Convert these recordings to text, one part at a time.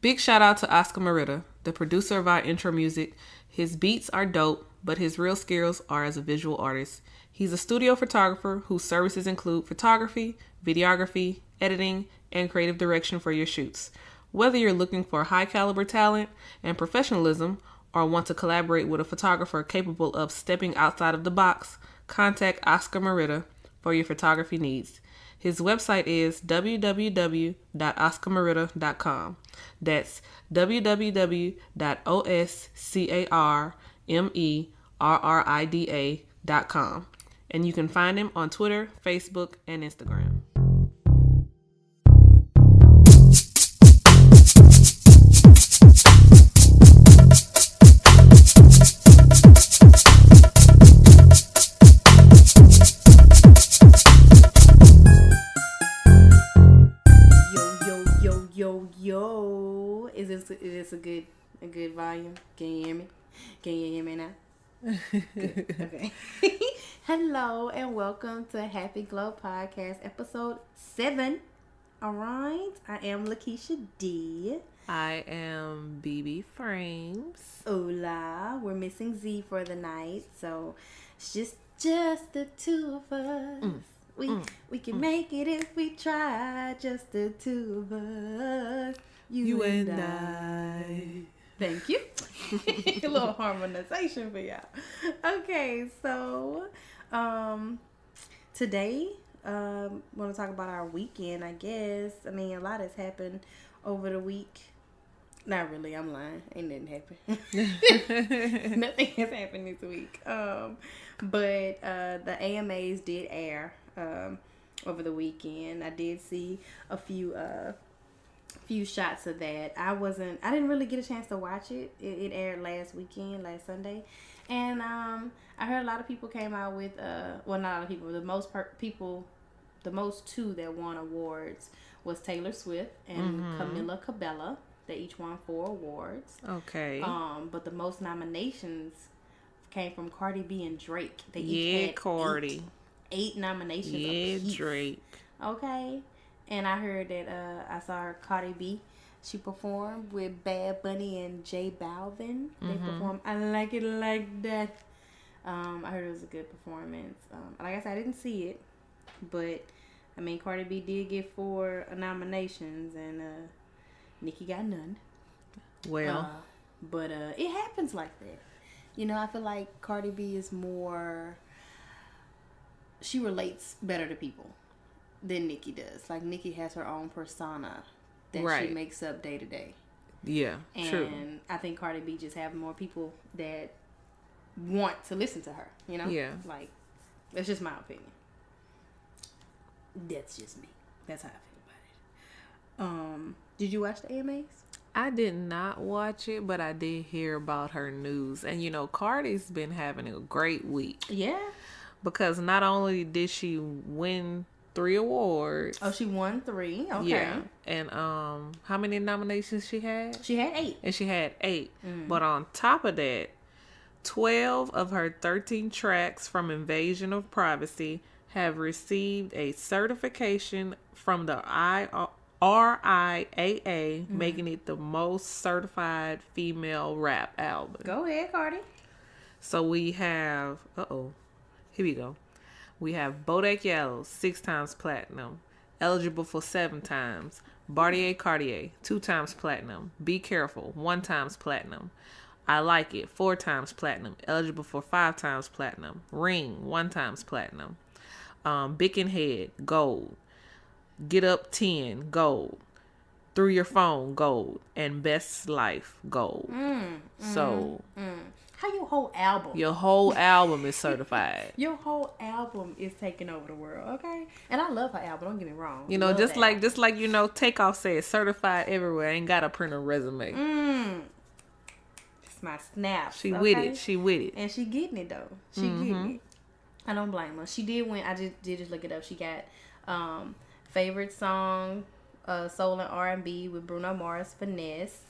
Big shout out to Oscar Merida, the producer of our intro music. His beats are dope, but his real skills are as a visual artist. He's a studio photographer whose services include photography, videography, editing, and creative direction for your shoots. Whether you're looking for high caliber talent and professionalism or want to collaborate with a photographer capable of stepping outside of the box, contact Oscar Merida for your photography needs. His website is www.oscarmerida.com. That's www.oscarmerida.com. And you can find him on Twitter, Facebook, and Instagram. Is this a good volume? Can you hear me? Can you hear me now? Good. Okay. Hello and welcome to HappyGlo Podcast episode 7. All right. I am Lakeisha D. I am BB Frames. Hola. We're missing Z for the night, so it's just the two of us. We can make it if we try. Just the two of us. You and I. Thank you. A little harmonization for y'all. Okay, so today I want to talk about our weekend, I guess. I mean, a lot has happened over the week. Not really, I'm lying. Ain't nothing happened. Nothing has happened this week. But the AMAs did air over the weekend. I did see a few shots of that. I didn't really get a chance to watch it. It aired last Sunday. And I heard a lot of people came out with not a lot of people, the most two that won awards was Taylor Swift and Camila Cabello. They each won 4 awards. Okay. But the most nominations came from Cardi B and Drake. They each had Cardi. 8 nominations. Yeah, apiece. Drake. Okay. And I heard that I saw Cardi B. She performed with Bad Bunny and J Balvin. They performed I Like It Like That. I heard it was a good performance. Like I said, I didn't see it. But, I mean, Cardi B did get 4 nominations. And Nicki got none. Well. But it happens like that. You know, I feel like Cardi B is more... She relates better to people than Nicki does. Like, Nicki has her own persona that she makes up day to day. Yeah, true. And I think Cardi B just have more people that want to listen to her, you know? Yeah. Like, that's just my opinion. That's just me. That's how I feel about it. Did you watch the AMAs? I did not watch it, but I did hear about her news. And, you know, Cardi's been having a great week. Yeah. Because not only did she win 3 awards. Oh, she won 3. Okay. Yeah. And how many nominations she had? She had 8. And she had 8. But on top of that, 12 of her 13 tracks from Invasion of Privacy have received a certification from the RIAA, making it the most certified female rap album. Go ahead, Cardi. So we have, here we go. We have Bodak Yellow, 6 times platinum, eligible for 7 times. Bartier Cartier, 2 times platinum. Be Careful, 1 times platinum. I Like It, 4 times platinum, eligible for 5 times platinum. Ring, 1 times platinum. Bick and Head, gold. Get Up 10, gold. Through Your Phone, gold. And Best Life, gold. How your whole album? Your whole album is certified. Your whole album is taking over the world, okay? And I love her album. Don't get me wrong. You know, just like you know, Takeoff said, certified everywhere. Ain't got to print a resume. It's my snaps. She with it. She with it. And she getting it though. She getting it. I don't blame her. She did win. I did look it up. She got favorite song, soul and R&B with Bruno Mars, Finesse.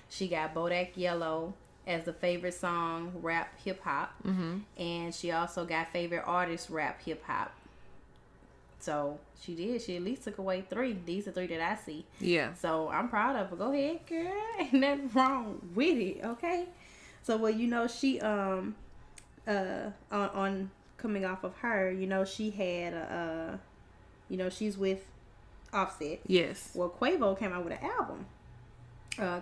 She got Bodak Yellow as the favorite song, rap hip hop. And she also got favorite artist, rap hip hop. So she did. She at least took away 3. These are 3 that I see. Yeah. So I'm proud of her. Go ahead, girl. Ain't nothing wrong with it. Okay. So well, she on coming off of her, she had she's with Offset. Yes. Well, Quavo came out with an album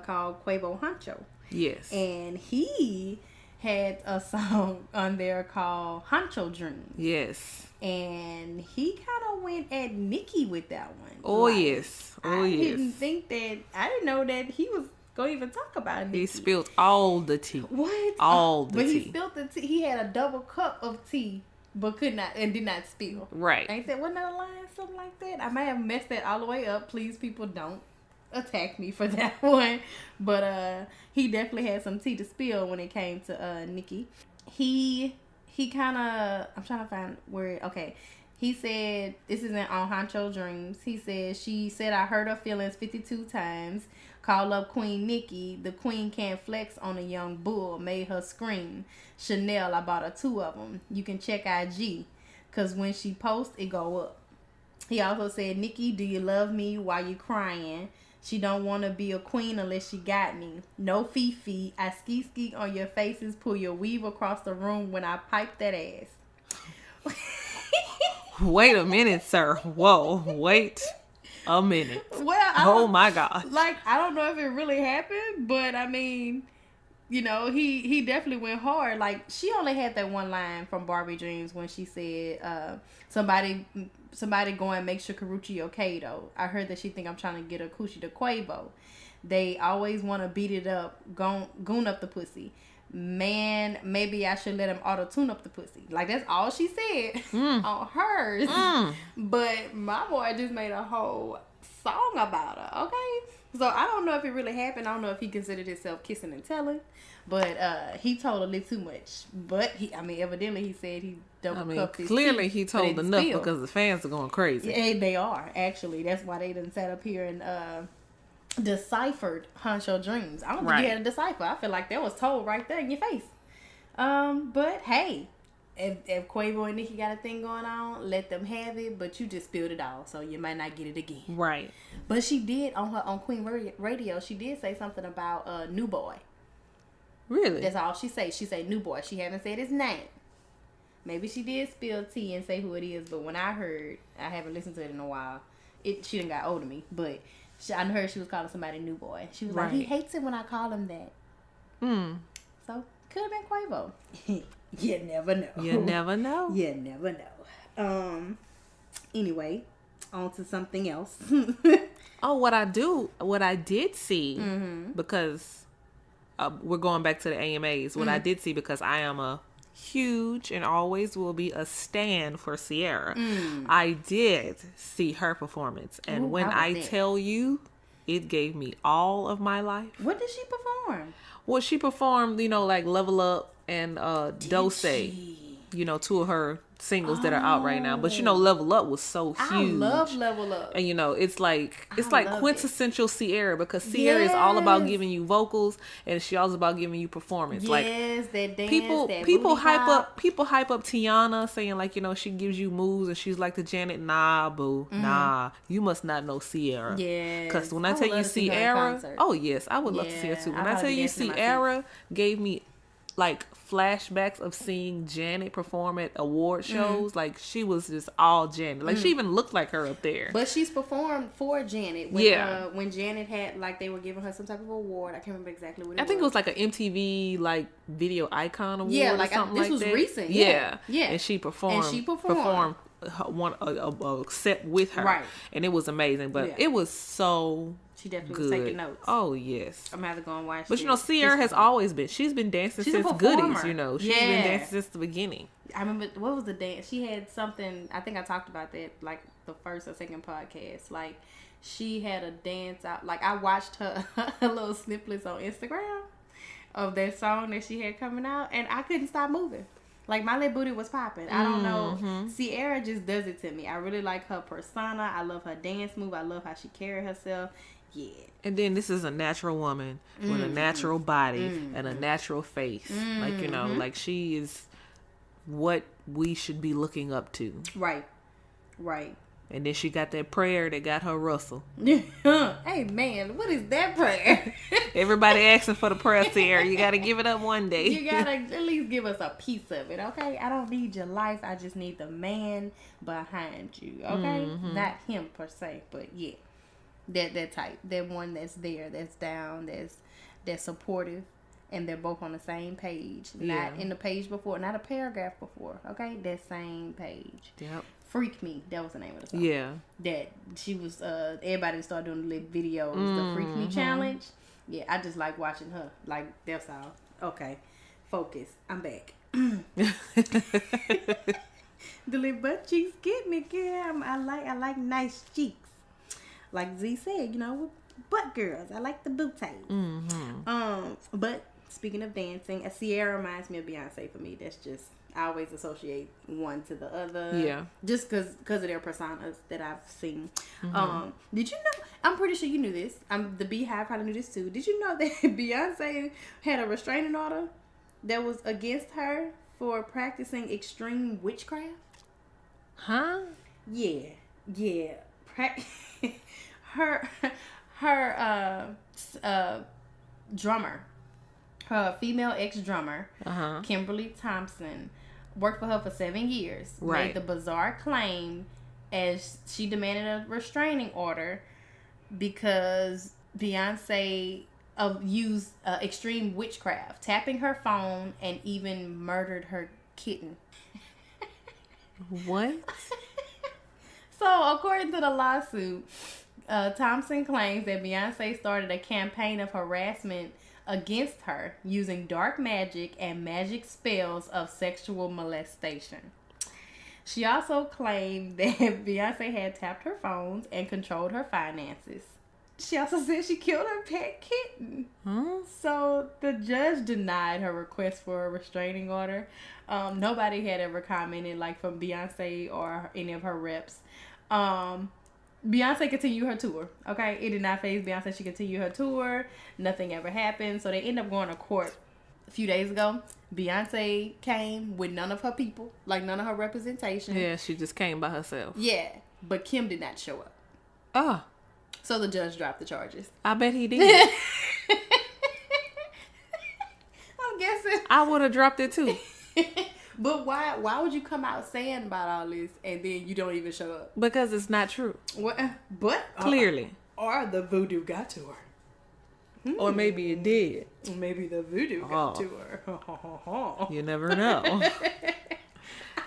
called Quavo Huncho. Yes. And he had a song on there called Huncho Dreams. Yes. And he kind of went at Nicki with that one. Oh, yes. Oh, yes. I didn't know that he was going to even talk about Nicki. He spilled all the tea. What? All the tea. But he spilled the tea. He had a double cup of tea, but did not spill. Right. Ain't that, wasn't that a line? Something like that? I may have messed that all the way up. Please, people, don't attack me for that one. But he definitely had some tea to spill when it came to Nicki. He kind of, I'm trying to find where, okay. He said, this isn't on Honcho Dreams. He said, she said, I hurt her feelings 52 times. Call up Queen Nicki. The queen can't flex on a young bull. Made her scream. Chanel, I bought her 2 of them. You can check IG. Because when she posts, it go up. He also said, Nicki, do you love me? Why you crying? She don't want to be a queen unless she got me. No Fifi. I ski on your faces. Pull your weave across the room when I pipe that ass. Wait a minute, sir. Whoa. Wait a minute. Well, oh my God. Like, I don't know if it really happened, but I mean, he definitely went hard. Like, she only had that one line from Barbie Dreams when she said, somebody go and make sure Karuchi okay though. I heard that she think I'm trying to get a coochie to Quavo. They always want to beat it up, goon up the pussy. Man, maybe I should let him auto-tune up the pussy. Like, that's all she said on hers. But my boy just made a whole song about her, okay? So I don't know if it really happened. I don't know if he considered himself kissing and telling. But he told a little too much. But evidently he said he double cupped his clearly tea, he told enough because the fans are going crazy. Yeah, they are, actually. That's why they done sat up here and deciphered Honcho Dreams. I don't think he had a decipher. I feel like that was told right there in your face. But hey, if Quavo and Nicki got a thing going on, let them have it. But you just spilled it all, so you might not get it again. Right. But she did on Queen Radio. She did say something about New Boy. Really? That's all she say. She say New Boy. She haven't said his name. Maybe she did spill tea and say who it is. But when I heard, I haven't listened to it in a while. She done got old to me, but. I heard she was calling somebody New Boy. She was like, he hates it when I call him that. So, could have been Quavo. You never know. You never know. You never know. Anyway, on to something else. What I did see, because we're going back to the AMAs, what I did see, because I am a huge and always will be a stan for Ciara. I did see her performance, and when I tell you, it gave me all of my life. What did she perform? Well, she performed, like Level Up and Dose, 2 of her singles that are out right now. But Level Up was so huge. I love Level Up. And it's like quintessential Ciara, because Ciara is all about giving you vocals, and she also about giving you performance. Yes, that dance, people hype up Tiana, saying like, she gives you moves and she's like the Janet. Nah, boo. Nah. You must not know Ciara. Yeah. Because when I tell you Ciara, oh yes, I would love to see her too. When I tell you Ciara gave me like flashbacks of seeing Janet perform at award shows. Like, she was just all Janet. Like, she even looked like her up there. But she's performed for Janet. When Janet had, like, they were giving her some type of award. I can't remember exactly what it was. I think it was like an MTV, like, video icon award or something like that. This was recent. Yeah. Yeah. And she performed a set with her. Right. And it was amazing. But it was so... She definitely was taking notes. Oh, yes. I'm going to have to go and watch But, Ciara has always been. She's been dancing since Goodies, She's been dancing since the beginning. I remember, what was the dance? She had something, I think I talked about that, like, the first or second podcast. Like, she had a dance out. Like, I watched her little snippets on Instagram of that song that she had coming out, and I couldn't stop moving. Like, my little booty was popping. I don't know. Ciara just does it to me. I really like her persona. I love her dance move. I love how she carry herself. Yeah. And then this is a natural woman with a natural body and a natural face. Like, like she is what we should be looking up to. Right. Right. And then she got that prayer that got her Russell. Hey, man, what is that prayer? Everybody asking for the prayer, Sierra. You got to give it up one day. You got to at least give us a piece of it, okay? I don't need your life. I just need the man behind you, okay? Mm-hmm. Not him per se, but yeah. That type. That one that's there, that's down, that's supportive. And they're both on the same page. Not in the page before, not a paragraph before, okay? That same page. Yep. Freak Me, that was the name of the song. Yeah. That she was, everybody started doing the videos, the Freak Me challenge. Yeah, I just like watching her. Like, that's all. Okay, focus. I'm back. The little butt cheeks get me, girl. I like nice cheeks. Like Z said, butt girls. I like the booties. But speaking of dancing, Sierra reminds me of Beyonce for me. That's just, I always associate one to the other. Yeah. Just because of their personas that I've seen. Did you know, I'm pretty sure you knew this. The Beehive probably knew this too. Did you know that Beyonce had a restraining order that was against her for practicing extreme witchcraft? Huh? Yeah. Her drummer, her female ex-drummer, Kimberly Thompson, worked for her for 7 years. Right. Made the bizarre claim as she demanded a restraining order because Beyonce used extreme witchcraft, tapping her phone and even murdered her kitten. What? So, according to the lawsuit, Thompson claims that Beyonce started a campaign of harassment against her using dark magic and magic spells of sexual molestation. She also claimed that Beyonce had tapped her phones and controlled her finances. She also said she killed her pet kitten. So the judge denied her request for a restraining order. Nobody had ever commented, like from Beyonce or any of her reps. Beyonce continued her tour. Okay, it did not faze Beyonce. She continued her tour. Nothing ever happened. So they ended up going to court a few days ago. Beyonce came with none of her people, like none of her representation. Yeah, she just came by herself. Yeah, but Kim did not show up. Oh. So the judge dropped the charges. I bet he did. I'm guessing. I would have dropped it too. But why would you come out saying about all this and then you don't even show up? Because it's not true. What? But clearly. Or the voodoo got to her. Or maybe it did. Maybe the voodoo got to her. You never know. I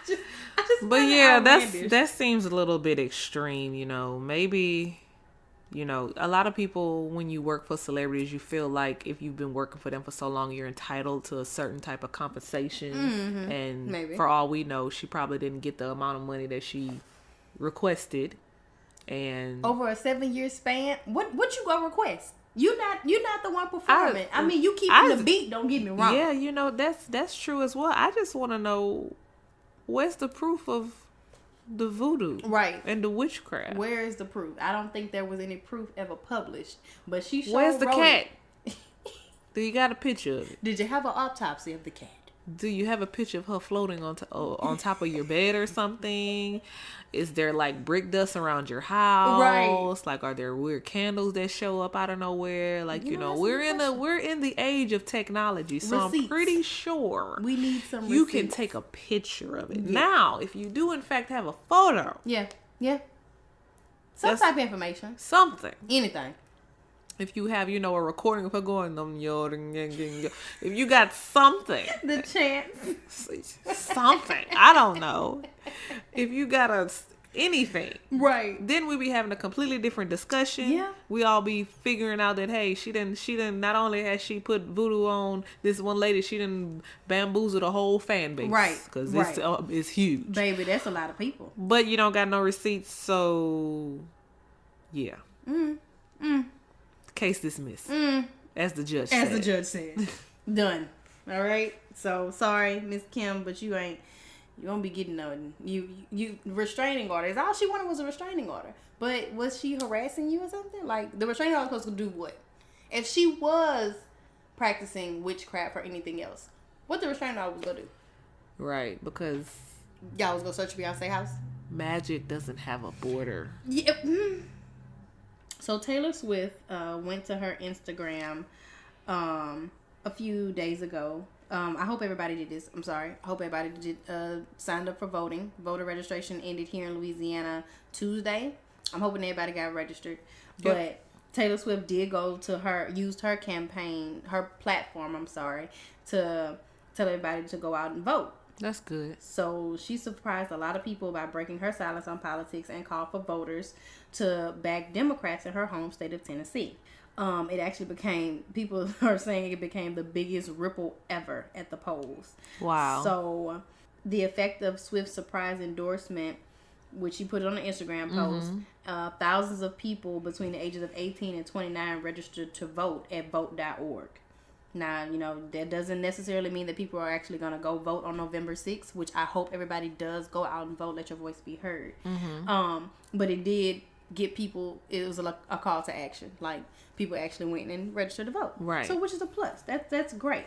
just but yeah, that seems a little bit extreme, Maybe, a lot of people, when you work for celebrities, you feel like if you've been working for them for so long, you're entitled to a certain type of compensation. And maybe. For all we know, she probably didn't get the amount of money that she requested. And over a 7-year span, what you gonna request? You're not the one performing. I mean, you keeping the beat. Don't get me wrong. Yeah, that's true as well. I just want to know, where's the proof of the voodoo, right, and the witchcraft? Where is the proof? I don't think there was any proof ever published. But she sure where's the cat? It. Do you got a picture of it? Did you have an autopsy of the cat? Do you have a picture of her floating on top of your bed or something? Is there like brick dust around your house? Right. Like, are there weird candles that show up out of nowhere? Like, we're in the age of technology, so receipts. I'm pretty sure we need some. You receipts. Can take a picture of it. Yeah. Now, if you do in fact have a photo, yeah, some type of information, something, anything. If you have, a recording of her going, if you got something. The chance. Something. I don't know. If you got anything. Right. Then we be having a completely different discussion. Yeah. We all be figuring out that, hey, she didn't, not only has she put voodoo on this one lady, she didn't bamboozle the whole fan base. Right. Because it's huge. Baby, that's a lot of people. But you don't got no receipts, so yeah. Case dismissed. As the judge said. Done. All right. So sorry, Miss Kim, but you won't be getting nothing. You restraining order. All she wanted was a restraining order. But was she harassing you or something? Like, the restraining order was supposed to do what? If she was practicing witchcraft or anything else, what the restraining order was gonna do? Right, because y'all was gonna search Beyonce's house. Magic doesn't have a border. Yeah. So Taylor Swift went to her Instagram a few days ago. I hope everybody did this. I'm sorry. I hope everybody signed up for voting. Voter registration ended here in Louisiana Tuesday. I'm hoping everybody got registered. Yep. But Taylor Swift did used her campaign, her platform, to tell everybody to go out and vote. That's good. So she surprised a lot of people by breaking her silence on politics and called for voters to back Democrats in her home state of Tennessee. It actually people are saying it became the biggest ripple ever at the polls. Wow. So the effect of Swift's surprise endorsement, which she put it on an Instagram post, thousands of people between the ages of 18 and 29 registered to vote at vote.org. Now, that doesn't necessarily mean that people are actually going to go vote on November 6th, which I hope everybody does go out and vote, let your voice be heard. But it did get people, it was a call to action. Like, people actually went and registered to vote. Right. So, which is a plus. That's great.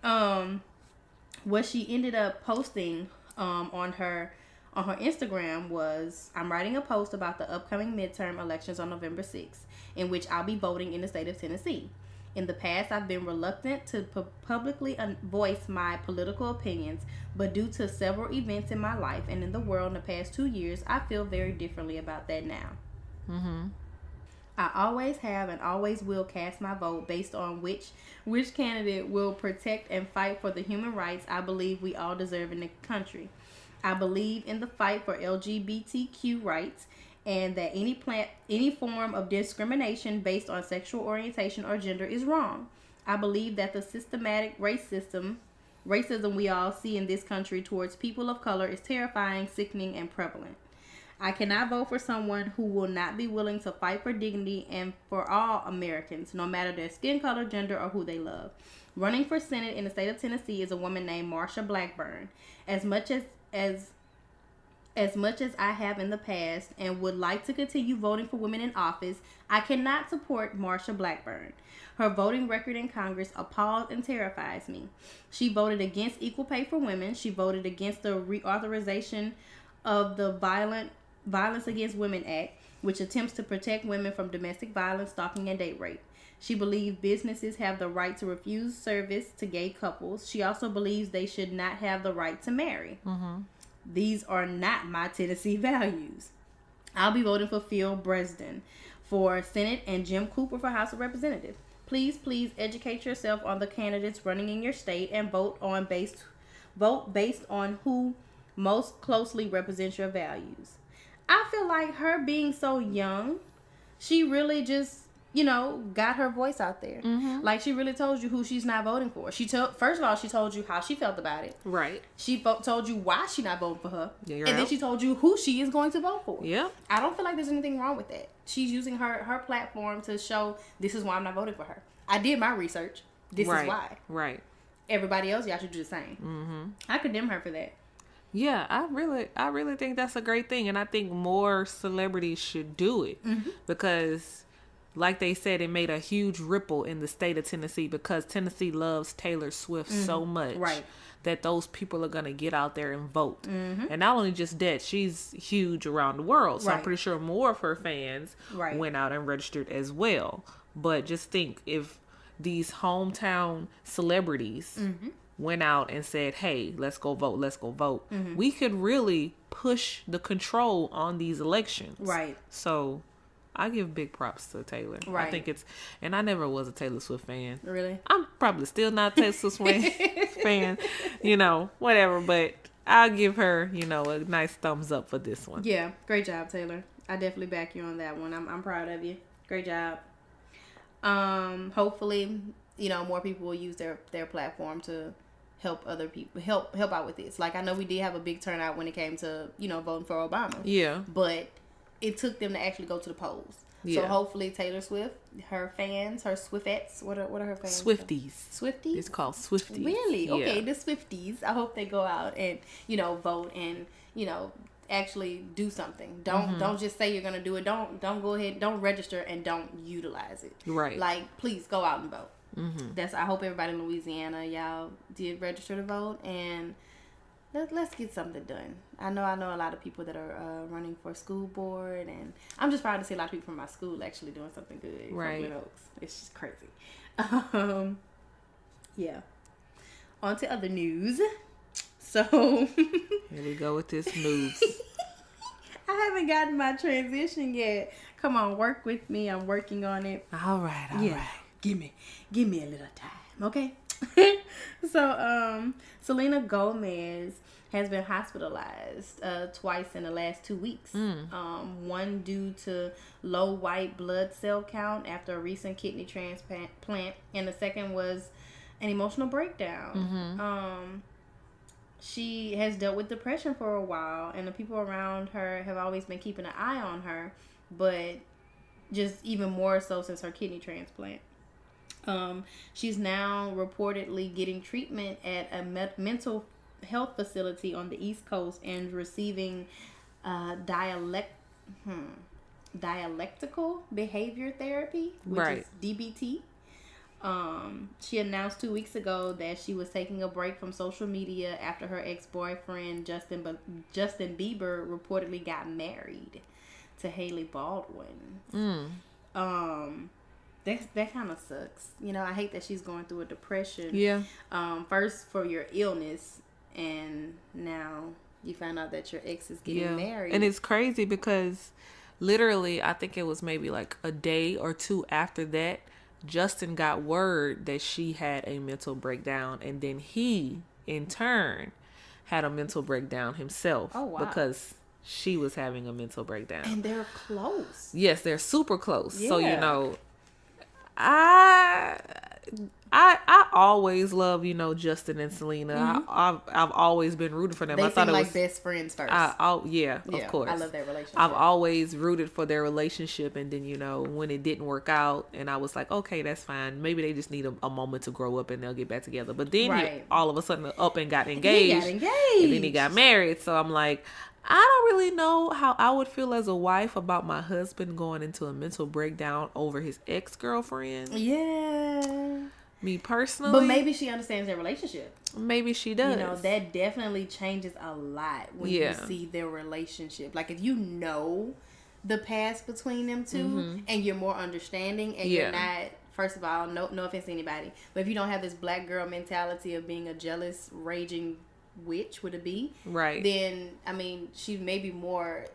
What she ended up posting on her Instagram was, I'm writing a post about the upcoming midterm elections on November 6th, in which I'll be voting in the state of Tennessee. In the past, I've been reluctant to publicly voice my political opinions, but due to several events in my life and in the world in the past 2 years, I feel very differently about that now. I always have and always will cast my vote based on which candidate will protect and fight for the human rights I believe we all deserve in the country. I believe in the fight for LGBTQ rights, and that any form of discrimination based on sexual orientation or gender is wrong. I believe that the systematic racism we all see in this country towards people of color is terrifying, sickening, and prevalent. I cannot vote for someone who will not be willing to fight for dignity and for all Americans, no matter their skin color, gender, or who they love. Running for Senate in the state of Tennessee is a woman named Marsha Blackburn. As much as I have in the past and would like to continue voting for women in office, I cannot support Marsha Blackburn. Her voting record in Congress appalls and terrifies me. She voted against equal pay for women. She voted against the reauthorization of the Violence Against Women Act, which attempts to protect women from domestic violence, stalking, and date rape. She believes businesses have the right to refuse service to gay couples. She also believes they should not have the right to marry. These are not my Tennessee values. I'll be voting for Phil Bresden for Senate and Jim Cooper for House of Representatives. Please educate yourself on the candidates running in your state and vote based on who most closely represents your values. I feel like her being so young, she really just, got her voice out there. Like, she really told you who she's not voting for. First of all, she told you how she felt about it. Right. She told you why she not voting for her. Yeah, and then she told you who she is going to vote for. Yeah. I don't feel like there's anything wrong with that. She's using her platform to show, this is why I'm not voting for her. I did my research. This is why. Right. Everybody else, y'all should do the same. I condemn her for that. Yeah, I really think that's a great thing, and I think more celebrities should do it because, like they said, it made a huge ripple in the state of Tennessee because Tennessee loves Taylor Swift so much that those people are gonna get out there and vote. And not only just that, she's huge around the world, so I'm pretty sure more of her fans went out and registered as well. But just think, if these hometown celebrities went out and said, hey, let's go vote, we could really push the control on these elections. Right. So I give big props to Taylor. Right. I think and I never was a Taylor Swift fan. Really? I'm probably still not a Taylor Swift fan, whatever, but I'll give her, a nice thumbs up for this one. Yeah, great job, Taylor. I definitely back you on that one. I'm proud of you. Great job. Hopefully, more people will use their platform to help other people, help out with this. Like, I know we did have a big turnout when it came to, voting for Obama. Yeah. But it took them to actually go to the polls. Yeah. So hopefully Taylor Swift, her fans, her Swiftettes, what are her fans? Swifties. Swifties? It's called Swifties. Really? Okay, the Swifties. I hope they go out and, vote and, actually do something. Don't just say you're gonna do it. Don't go ahead, don't register and don't utilize it. Right. Like, please go out and vote. I hope everybody in Louisiana, y'all did register to vote, and let's get something done. I know a lot of people that are running for school board, and I'm just proud to see a lot of people from my school actually doing something good. Right. For folks. It's just crazy. Yeah. On to other news. So here we go with this news. I haven't gotten my transition yet. Come on, work with me. I'm working on it. All right, all right. Give me a little time, okay? So, Selena Gomez has been hospitalized twice in the last 2 weeks. One due to low white blood cell count after a recent kidney transplant, and the second was an emotional breakdown. She has dealt with depression for a while, and the people around her have always been keeping an eye on her, but just even more so since her kidney transplant. She's now reportedly getting treatment at a mental health facility on the East Coast and receiving dialectical behavior therapy, which is DBT. She announced 2 weeks ago that she was taking a break from social media after her ex-boyfriend Justin Bieber reportedly got married to Hailey Baldwin. That kind of sucks. You know, I hate that she's going through a depression. Yeah. First for your illness, and now you find out that your ex is getting married. And it's crazy because literally, I think it was maybe like a day or two after that, Justin got word that she had a mental breakdown, and then he, in turn, had a mental breakdown himself. Oh, wow. Because she was having a mental breakdown. And they're close. Yes, they're super close. Yeah. So, you know, I always love, you know, Justin and Selena. I've always been rooting for them. They I thought seem it like was best friends first. of course. I love their relationship. I've always rooted for their relationship, and then, you know, when it didn't work out, and I was like, okay, that's fine. Maybe they just need a moment to grow up and they'll get back together. But then he all of a sudden up and got engaged. And then he got married. So I'm like, I don't really know how I would feel as a wife about my husband going into a mental breakdown over his ex-girlfriend. Yeah. Me personally. But maybe she understands their relationship. Maybe she does. You know, that definitely changes a lot when you see their relationship. Like, if you know the past between them two, and you're more understanding, and you're not, first of all, no offense to anybody, but if you don't have this black girl mentality of being a jealous, raging witch with a B, right, then, I mean, she may be more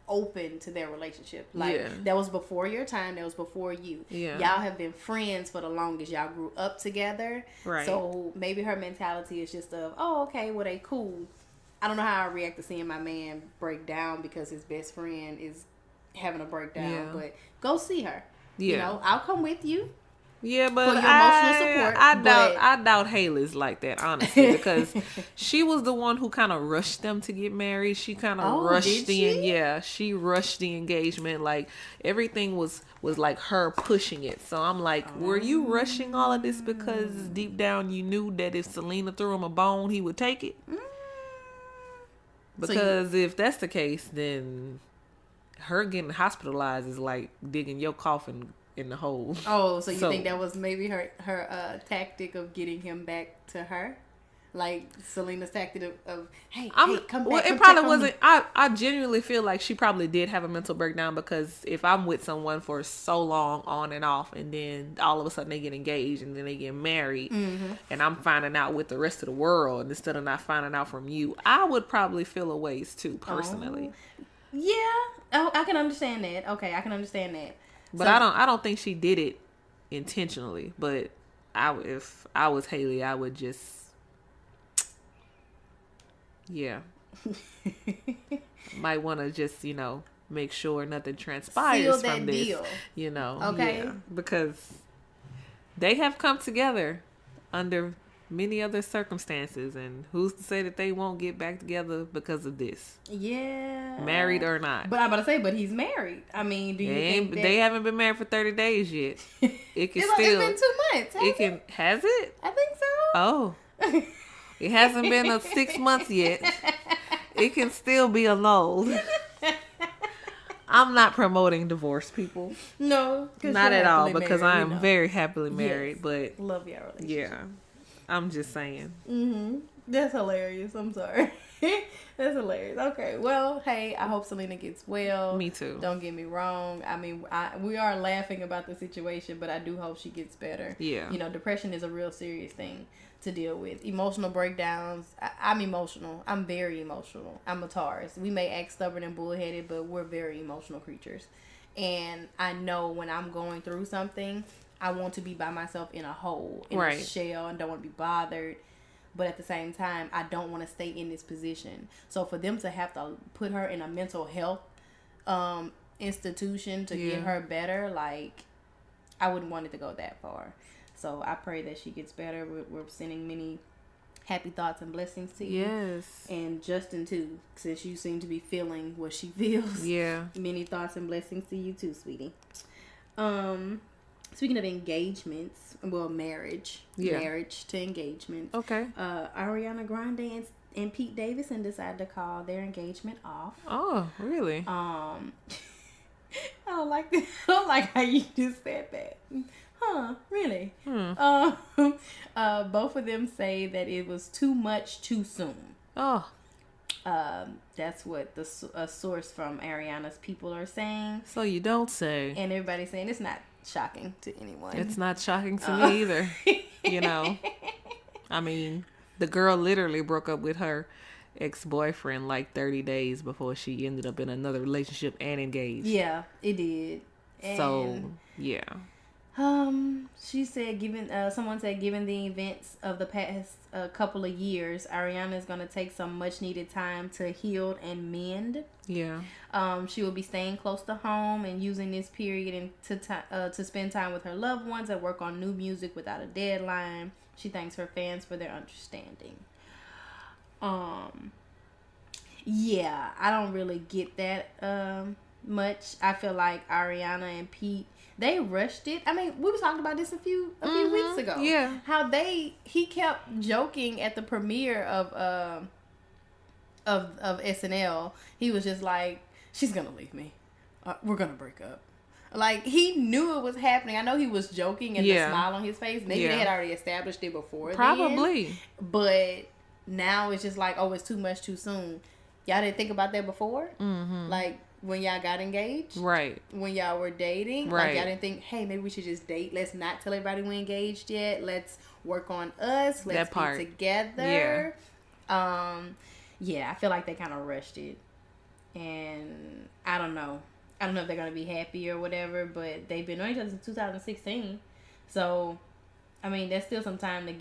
open to their relationship. Like, that was before your time, that was before you. Y'all have been friends for the longest. Y'all grew up together. Right. So maybe her mentality is just of, oh, okay, well, they cool. I don't know how I react to seeing my man break down because his best friend is having a breakdown, but go see her. You know, I'll come with you. Yeah, but for your emotional support. I doubt Hailey's like that, honestly, because she was the one who kind of rushed them to get married. She kind of rushed she rushed the engagement. Like, everything was like her pushing it. So I'm like, were you rushing all of this because deep down you knew that if Selena threw him a bone, he would take it? Because if that's the case, then her getting hospitalized is like digging your coffin in the hole. Oh, so you think that was maybe her tactic of getting him back to her? Like Selena's tactic of hey, come back. Well, it probably wasn't. I genuinely feel like she probably did have a mental breakdown, because if I'm with someone for so long on and off, and then all of a sudden they get engaged and then they get married, and I'm finding out with the rest of the world instead of not finding out from you, I would probably feel a ways too, personally. Yeah. Oh, I can understand that. Okay, I can understand that. But I don't think she did it intentionally. But if I was Hailey, I would just, might want to just, you know, make sure nothing transpires from this. Deal. You know, okay, because they have come together under many other circumstances, and who's to say that they won't get back together because of this? Yeah, married or not. But I'm about to say, but he's married. I mean, do you think they haven't been married for 30 days yet? It can it's been 2 months. Has it? I think so. Oh, it hasn't been 6 months yet. It can still be annulled. I'm not promoting divorce, people. No, not at all, because I am very happily married. But love your relationship. Yeah. I'm just saying. That's hilarious. I'm sorry. That's hilarious. Okay. Well, hey, I hope Selena gets well. Me too. Don't get me wrong. I mean, we are laughing about the situation, but I do hope she gets better. Yeah. You know, depression is a real serious thing to deal with. Emotional breakdowns. I'm emotional. I'm very emotional. I'm a Taurus. We may act stubborn and bullheaded, but we're very emotional creatures. And I know when I'm going through something, I want to be by myself in a hole, in a shell, and don't want to be bothered. But at the same time, I don't want to stay in this position. So for them to have to put her in a mental health institution to get her better, like, I wouldn't want it to go that far. So I pray that she gets better. We're sending many happy thoughts and blessings to you. Yes. And Justin, too, since you seem to be feeling what she feels. Yeah. Many thoughts and blessings to you, too, sweetie. Speaking of engagements, well, marriage to engagement. Okay. Ariana Grande and Pete Davidson decided to call their engagement off. Oh, really? I don't like that. I don't like how you just said that. Huh? Really? Both of them say that it was too much too soon. Oh. That's what a source from Ariana's people are saying. So you don't say. And everybody's saying it's not shocking to anyone. It's not shocking to me either. You know, I mean, the girl literally broke up with her ex-boyfriend like 30 days before she ended up in another relationship and engaged. Yeah, it did. And so, yeah. She said, someone said, given the events of the past couple of years, Ariana is going to take some much needed time to heal and mend. Yeah. She will be staying close to home and using this period to spend time with her loved ones and work on new music without a deadline. She thanks her fans for their understanding. Yeah, I don't really get that much. I feel like Ariana and Pete, they rushed it. I mean, we were talking about this a few weeks ago. Yeah. How he kept joking at the premiere of SNL. He was just like, she's gonna leave me. We're gonna break up. Like, he knew it was happening. I know he was joking and the smile on his face. Maybe they had already established it before. Probably. But now it's just like, oh, it's too much too soon. Y'all didn't think about that before? Mm-hmm. Like, when y'all got engaged? Right. When y'all were dating? Right. Like, y'all didn't think, hey, maybe we should just date. Let's not tell everybody we're engaged yet. Let's work on us. Let's be together. Yeah, I feel like they kind of rushed it. And I don't know. I don't know if they're going to be happy or whatever, but they've been on each other since 2016. So, I mean, there's still some time to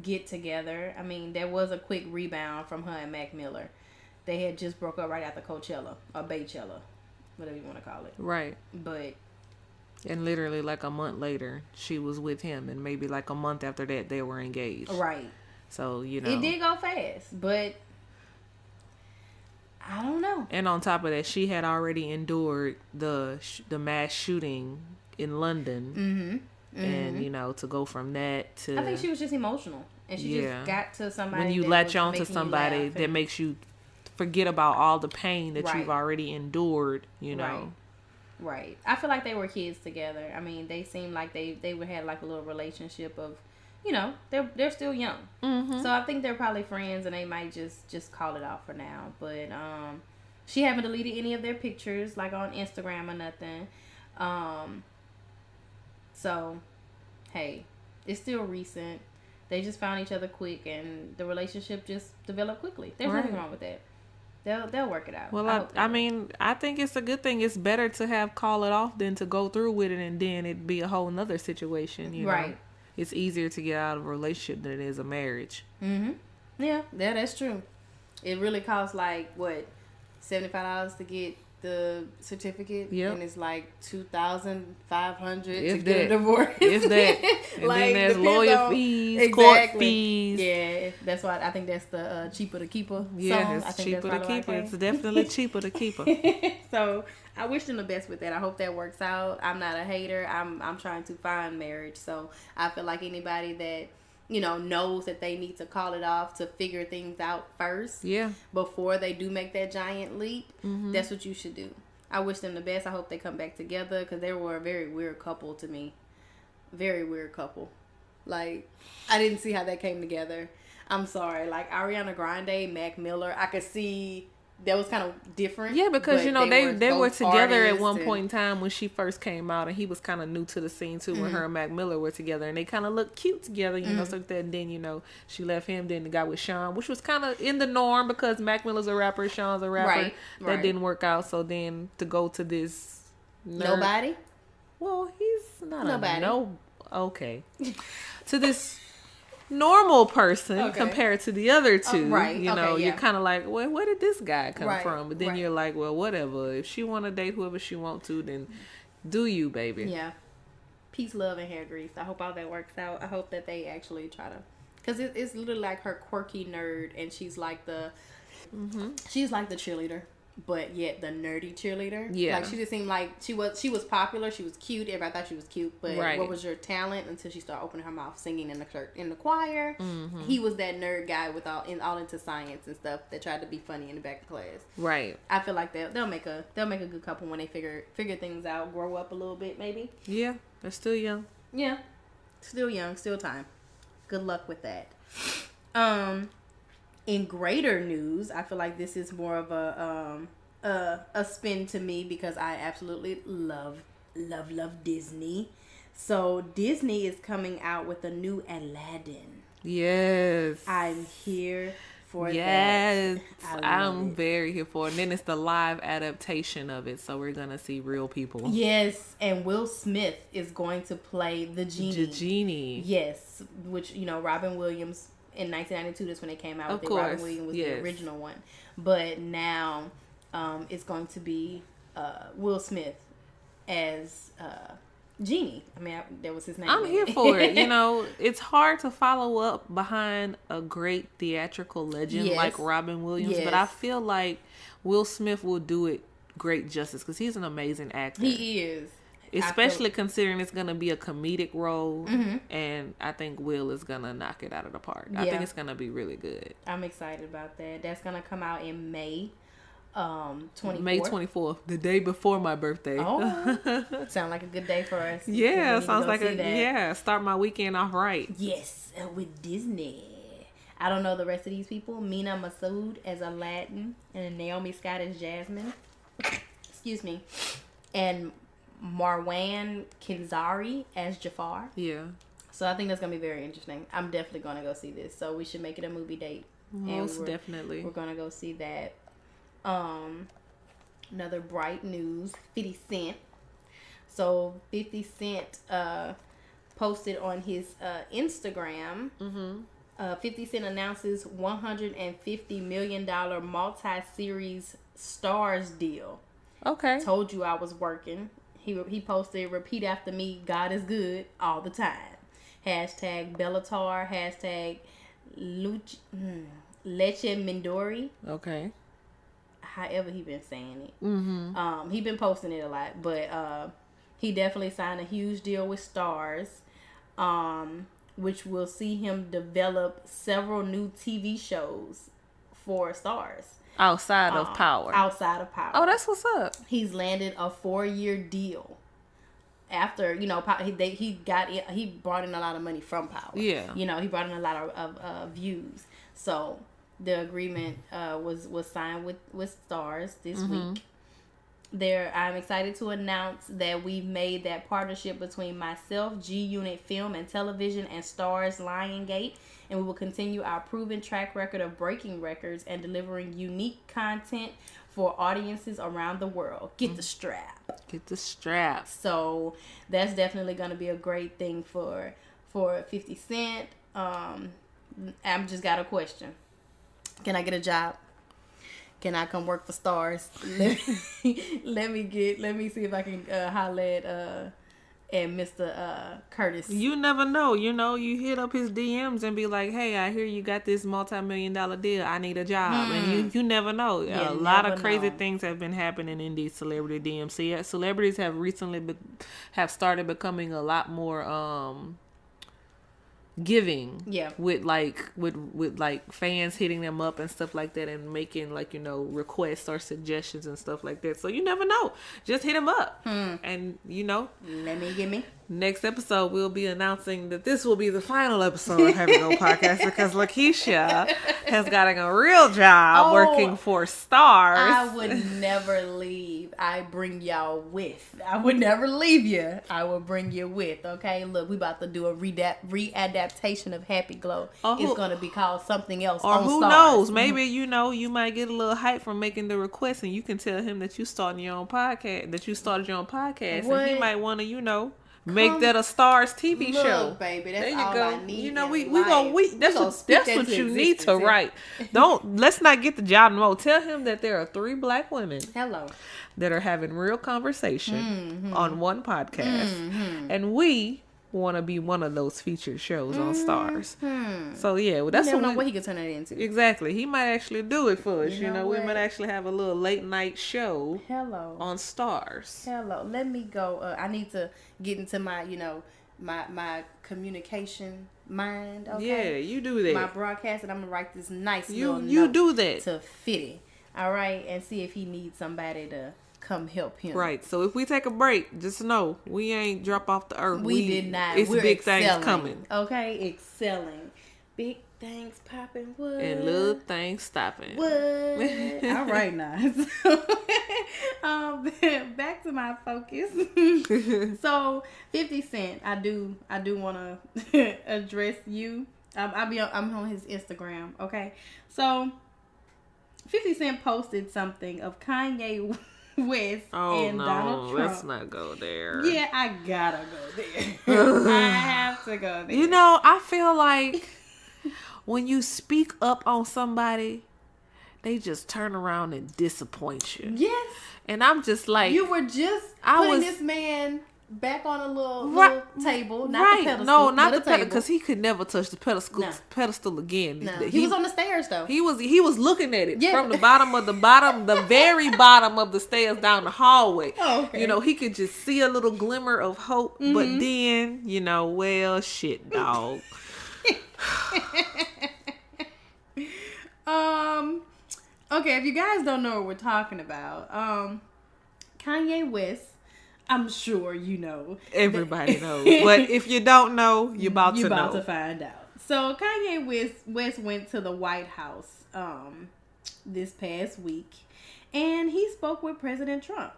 get together. I mean, there was a quick rebound from her and Mac Miller. They had just broke up right after Coachella or Baychella, whatever you want to call it. Right. But. And literally like a month later, she was with him. And maybe like a month after that, they were engaged. Right. So, you know. It did go fast, but I don't know. And on top of that, she had already endured the mass shooting in London. Mm-hmm. And, you know, to go from that to. I think she was just emotional. And she just got to somebody. When you latch on to somebody that makes you forget about all the pain that you've already endured, you know. Right. I feel like they were kids together. I mean, they seemed like they would have like a little relationship of, you know, they're still young. Mm-hmm. So I think they're probably friends and they might just call it off for now. But she haven't deleted any of their pictures like on Instagram or nothing. So, hey, it's still recent. They just found each other quick and the relationship just developed quickly. There's nothing wrong with that. They'll work it out. Well, I mean, I think it's a good thing. It's better to have call it off than to go through with it and then it'd be a whole nother situation, you know? It's easier to get out of a relationship than it is a marriage. Mm-hmm. Yeah, that's true. It really costs like, what, $75 to get the certificate? Yep. And it's like $2,500 to get a divorce. If that. And like, then there's lawyer fees, court fees. Yeah, that's why I think that's the cheaper to keep her. Yeah, it's cheaper to keep her. It's definitely cheaper to keep her. So I wish them the best with that. I hope that works out. I'm not a hater. I'm trying to find marriage. So I feel like anybody that, you know, knows that they need to call it off to figure things out first. Yeah. Before they do make that giant leap. Mm-hmm. That's what you should do. I wish them the best. I hope they come back together because they were a very weird couple to me. Very weird couple. Like, I didn't see how that came together. I'm sorry. Like Ariana Grande, Mac Miller, I could see that was kind of different. Yeah, because but they were both together at one artists point in time when she first came out, and he was kind of new to the scene too. When her and Mac Miller were together, and they kind of looked cute together, you know. So that, and then she left him. Then the guy with Sean, which was kind of in the norm because Mac Miller's a rapper, Sean's a rapper. Right. That didn't work out. So then to go to this Nobody. Well, he's not Nobody. Okay. To this normal person Okay. compared to the other two, right. you're kind of like, well, where did this guy come from? But then right. you're like, well, whatever. If she want to date whoever she want to, then do you, baby. Yeah. Peace, love, and hair grease. I hope all that works out. I hope that they actually try to, because it's literally like her quirky nerd, and she's like the cheerleader, but yet the nerdy cheerleader. Yeah. Like she just seemed like she was popular. She was cute. Everybody thought she was cute. But what was your talent until she started opening her mouth singing in the choir? Mm-hmm. He was that nerd guy with all into science and stuff that tried to be funny in the back of class. Right. I feel like they'll make a good couple when they figure things out, grow up a little bit maybe. Yeah, they're still young. Yeah, still young, still time. Good luck with that. In greater news, I feel like this is more of a spin to me because I absolutely love Disney. So Disney is coming out with a new Aladdin. Yes. I'm here for that. Yes. I'm very here for it. And then it's the live adaptation of it, so we're gonna see real people. Yes, and Will Smith is going to play the genie. The genie. Yes, which Robin Williams in 1992. That's when they came out with it. Robin Williams was the original one, but now it's going to be Will Smith as Genie. I mean, that was his name. I'm here for it. It's hard to follow up behind a great theatrical legend like Robin Williams, but I feel like Will Smith will do it great justice because he's an amazing actor. He is. Especially considering it's going to be a comedic role, and I think Will is going to knock it out of the park. I think it's going to be really good. I'm excited about that. That's going to come out in May 24th. May 24th, the day before my birthday. Oh, sound like a good day for us. Yeah, sounds like start my weekend off right. Yes, with Disney. I don't know the rest of these people. Mina Masood as Aladdin and Naomi Scott as Jasmine. Excuse me. And Marwan Kenzari as Jafar. Yeah. So I think that's going to be very interesting. I'm definitely going to go see this. So we should make it a movie date. Most definitely. We're going to go see that. Another bright news, 50 Cent. So 50 Cent posted on his Instagram. 50 Cent announces $150 million multi-series stars deal. Okay. Told you I was working. He posted, repeat after me, God is good all the time. Hashtag Bellatar. Hashtag Leche Mindori. Okay. However he been saying it. He been posting it a lot. But he definitely signed a huge deal with Stars. Which will see him develop several new TV shows for Stars. Outside of Power. Oh, that's what's up. He's landed a 4-year deal. After he brought in a lot of money from Power. Yeah. He brought in a lot of views. So the agreement was signed with Stars this week. I'm excited to announce that we've made that partnership between myself, G Unit Film and Television, and Stars Lionsgate, and we will continue our proven track record of breaking records and delivering unique content for audiences around the world. Get the strap. Get the strap. So that's definitely going to be a great thing for 50 Cent. I've just got a question. Can I get a job? Can I come work for Stars? Let me see if I can holler at Mr. Curtis. You never know. You hit up his DMs and be like, hey, I hear you got this multi-million-dollar deal. I need a job. And you never know. A lot of crazy things have been happening in these celebrity DMs. See, celebrities have recently have started becoming a lot more giving. Yeah. With like fans hitting them up and stuff like that, and making like, you know, requests or suggestions and stuff like that. So you never know. Just hit them up. And you know, Give me. Next episode, we'll be announcing that this will be the final episode of HappyGlo Podcast, because Lakeisha has gotten a real job working for Stars. I would never leave. I bring y'all with. I would never leave you. I will bring you with. Okay, look, we about to do a readaptation of HappyGlo. It's going to be called something else. Or on who Stars. knows? Maybe, you know, you might get a little hype from making the request, and you can tell him that you started your own podcast. And he might want to, you know, make that a Stars TV show. Baby, that's there you all go. I need. You know, that's that's what you need to write. Let's not get the job no. Tell him that there are 3 black women. Hello. That are having real conversation on one podcast, and we want to be one of those featured shows on Stars. So yeah, well, that's what he could turn it into. Exactly. He might actually do it for us. You know, we might actually have a little late night show. On Stars. Let me go. I need to get into my, you know, my communication mind. Okay? Yeah, you do that. My broadcast, and I'm gonna write this nice little you note do that to fit it. All right, and see if he needs somebody to come help him. Right. So if we take a break, just know we ain't drop off the earth. We did not. It's We're big excelling. things coming. Okay, excelling. Big things popping. What? And little things stopping. What? All right, now. Back to my focus. So 50 Cent, I do want to address you. I'm on his Instagram. Okay, so 50 Cent posted something of Kanye West and Donald Trump. Let's not go there. Yeah, I gotta go there. I have to go there. You know, I feel like when you speak up on somebody, they just turn around and disappoint you. Yes. And I'm just like, you were just putting this man back on a little table, not the pedestal. No, not the pedestal, because he could never touch the pedestal again. No. He was on the stairs though. He was looking at it from the the very bottom of the stairs down the hallway. Oh, okay. You know, he could just see a little glimmer of hope, but then, you know, well, shit, dog. Okay, if you guys don't know what we're talking about, Kanye West, I'm sure you know. Everybody knows. But if you don't know, you're about to find out. So Kanye West went to the White House this past week, and he spoke with President Trump.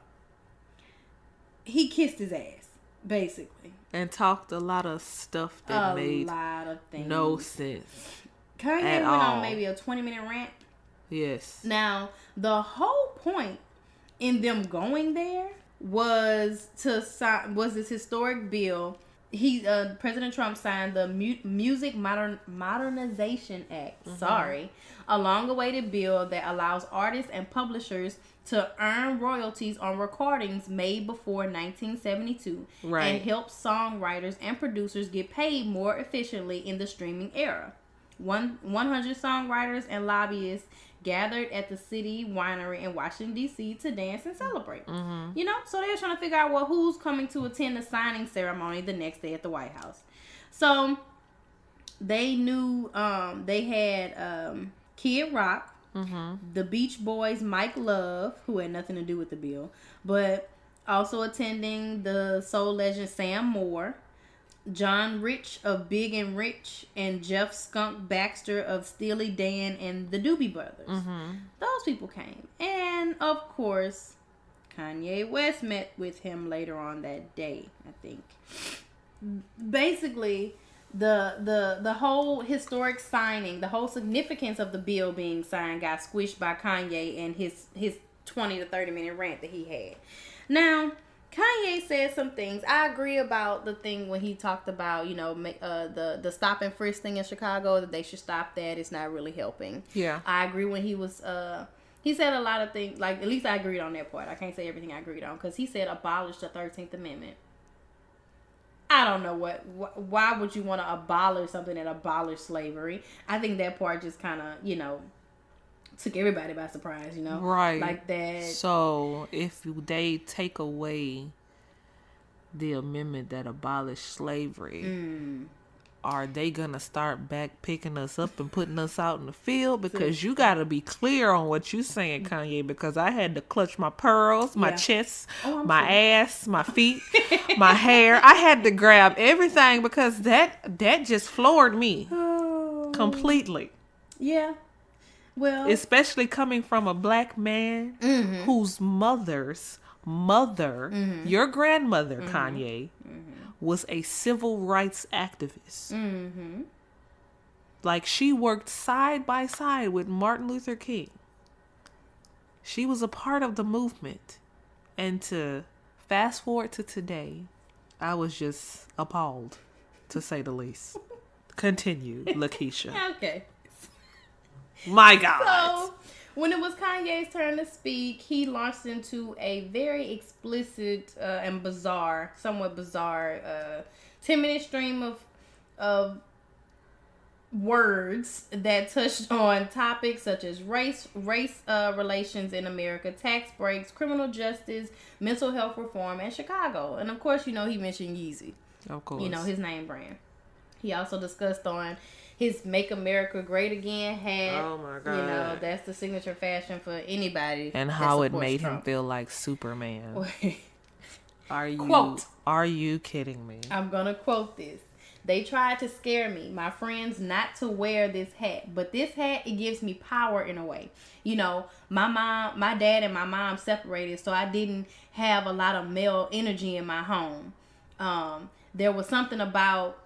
He kissed his ass, basically. And talked a lot of stuff that made no sense. Kanye went on maybe a 20-minute rant. Yes. Now, the whole point in them going there was to sign this historic bill. President Trump signed the Music Modernization Act. A long-awaited bill that allows artists and publishers to earn royalties on recordings made before 1972, and helps songwriters and producers get paid more efficiently in the streaming era. 100 songwriters and lobbyists gathered at the City Winery in Washington, D.C. to dance and celebrate. You know, so they're trying to figure out, well, who's coming to attend the signing ceremony the next day at the White House. So they knew they had Kid Rock, the Beach Boys' Mike Love, who had nothing to do with the bill, but also attending the soul legend Sam Moore, John Rich of Big and Rich, and Jeff Skunk Baxter of Steely Dan and the Doobie Brothers. Those people came. And, of course, Kanye West met with him later on that day, I think. Basically, the whole historic signing, the whole significance of the bill being signed got squished by Kanye and his 20 to 30 minute rant that he had. Now, Kanye said some things. I agree about the thing when he talked about, you know, the stop and frisk thing in Chicago, that they should stop that. It's not really helping. Yeah. I agree when he was, he said a lot of things, like, at least I agreed on that part. I can't say everything I agreed on, because he said abolish the 13th Amendment. I don't know why would you want to abolish something that abolished slavery? I think that part just kind of, you know, took everybody by surprise, you know? Right. Like that. So, if they take away the amendment that abolished slavery, are they gonna start back picking us up and putting us out in the field? Because you gotta be clear on what you saying, Kanye, because I had to clutch my pearls, my chest, my ass, my feet, my hair. I had to grab everything because that just floored me completely. Yeah. Well, especially coming from a black man whose mother's mother, your grandmother, Kanye, was a civil rights activist. Like, she worked side by side with Martin Luther King. She was a part of the movement. And to fast forward to today, I was just appalled, to say the least. Continue, Lakeisha. Okay. My God. So, when it was Kanye's turn to speak, he launched into a very explicit and bizarre, somewhat bizarre, 10-minute stream of words that touched on topics such as race relations in America, tax breaks, criminal justice, mental health reform, and Chicago. And of course, he mentioned Yeezy. Of course. His name brand. He also discussed on his Make America Great Again hat. Oh my God. That's the signature fashion for anybody. And how it made him feel like Superman. Are you kidding me? I'm going to quote this. They tried to scare me, my friends, not to wear this hat. But this hat, it gives me power in a way. My dad and my mom separated, so I didn't have a lot of male energy in my home. There was something about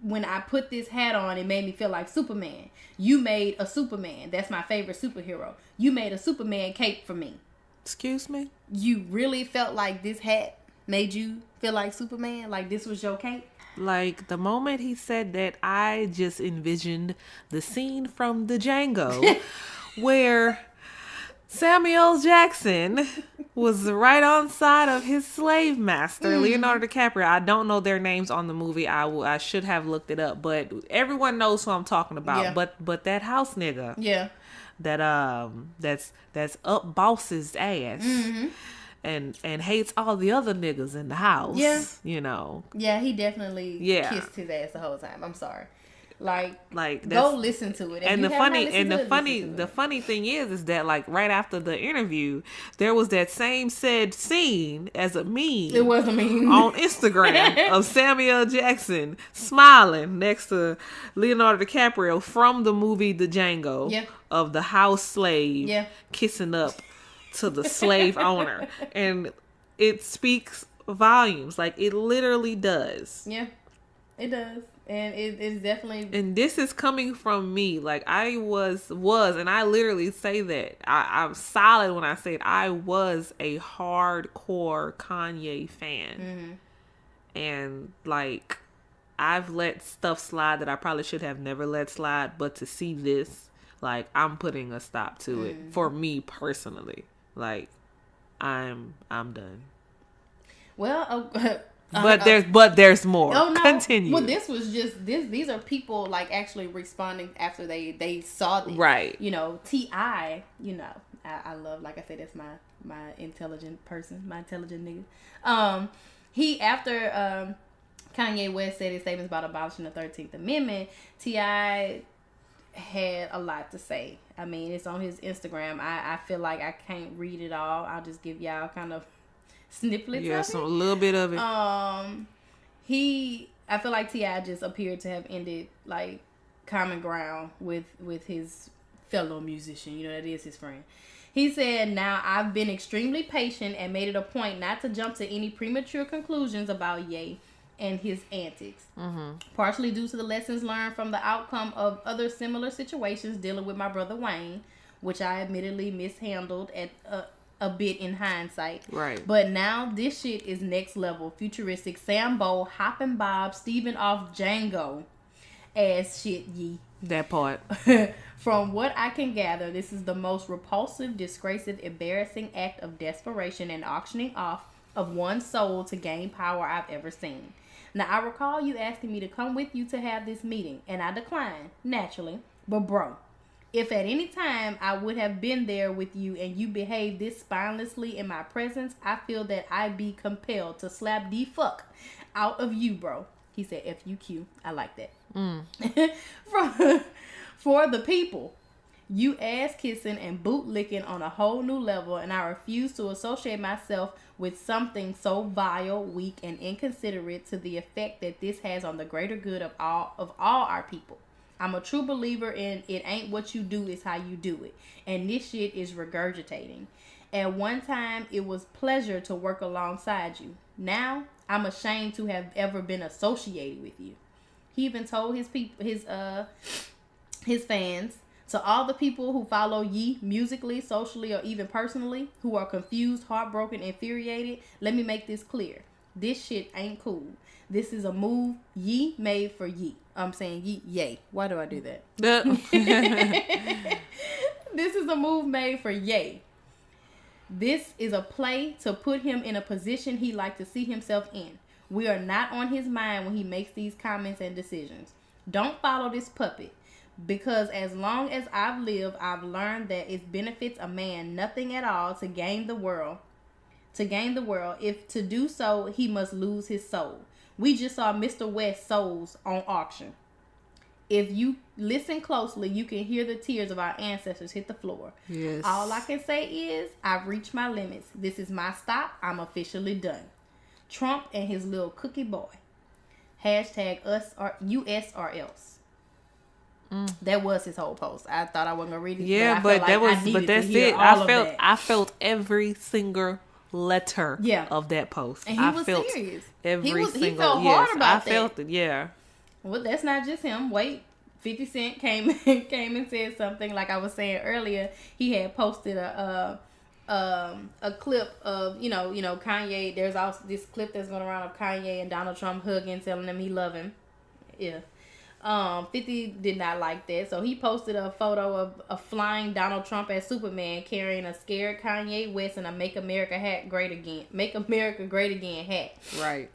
when I put this hat on, it made me feel like Superman. You made a Superman. That's my favorite superhero. You made a Superman cape for me. Excuse me? You really felt like this hat made you feel like Superman? Like this was your cape? Like, the moment he said that, I just envisioned the scene from the Django where Samuel Jackson was right on side of his slave master, Leonardo DiCaprio. I don't know their names on the movie. I should have looked it up, but everyone knows who I'm talking about. Yeah. But that house nigga, that's up boss's ass, and hates all the other niggas in the house. Yeah, Yeah, he definitely kissed his ass the whole time. I'm sorry. Like go listen to it. And the funny thing is that, like, right after the interview, there was that same said scene as a meme. It was a meme on Instagram of Samuel Jackson smiling next to Leonardo DiCaprio from the movie The Django of the house slave kissing up to the slave owner, and it speaks volumes. Like, it literally does. Yeah, it does. And it's definitely... And this is coming from me. Like, I was, and I literally say that. I'm solid when I say it. I was a hardcore Kanye fan. And, like, I've let stuff slide that I probably should have never let slide. But to see this, like, I'm putting a stop to it. For me, personally. Like, I'm done. Well... But there's more. Oh, no. Continue. Well, this was just this. These are people like actually responding after they saw this. Right. T.I. I love, like I said, that's my intelligent person, my intelligent nigga. He after Kanye West said his statements about abolishing the 13th Amendment, T.I. had a lot to say. I mean, it's on his Instagram. I feel like I can't read it all. I'll just give y'all kind of snippets of it. A little bit of it. I feel like T.I. just appeared to have ended like common ground with his fellow musician. That is his friend. He said, "Now I've been extremely patient and made it a point not to jump to any premature conclusions about Ye and his antics. Partially due to the lessons learned from the outcome of other similar situations dealing with my brother Wayne, which I admittedly mishandled at a bit in hindsight. Right. But now this shit is next level. Futuristic Sambo, Hoppin' Bob, Steven off Django ass shit, Ye. That part. From what I can gather, this is the most repulsive, disgraceful, embarrassing act of desperation and auctioning off of one's soul to gain power I've ever seen. Now, I recall you asking me to come with you to have this meeting, and I declined, naturally. But bro, if at any time I would have been there with you and you behaved this spinelessly in my presence, I feel that I'd be compelled to slap the fuck out of you, bro. He said, F-U-Q. I like that. For the people. You ass kissing and boot licking on a whole new level, and I refuse to associate myself with something so vile, weak, and inconsiderate to the effect that this has on the greater good of all our people. I'm a true believer in it ain't what you do, it's how you do it. And this shit is regurgitating. At one time, it was pleasure to work alongside you. Now, I'm ashamed to have ever been associated with you. He even told his fans, to all the people who follow Ye musically, socially, or even personally, who are confused, heartbroken, infuriated, let me make this clear. This shit ain't cool. This is a move Ye made for Ye. I'm saying Ye, yay. Why do I do that? This is a move made for Ye. This is a play to put him in a position he like to see himself in. We are not on his mind when he makes these comments and decisions. Don't follow this puppet. Because as long as I've lived, I've learned that it benefits a man nothing at all to gain the world. If to do so, he must lose his soul. We just saw Mr. West's souls on auction. If you listen closely, you can hear the tears of our ancestors hit the floor. Yes. All I can say is, I've reached my limits. This is my stop. I'm officially done. Trump and his little cookie boy. Hashtag us or else. That was his whole post. I thought I wasn't gonna read it. Yeah, but that's it. I felt every single letter of that post. And he was serious. He felt hard about that. I felt it. Yeah. Well, that's not just him. Wait, 50 Cent came and said something. Like I was saying earlier, he had posted a clip of Kanye. There's also this clip that's going around of Kanye and Donald Trump hugging, telling him he love him. Yeah. 50 did not like that, so he posted a photo of a flying Donald Trump as Superman carrying a scared Kanye West and a Make America Great Again hat. Right.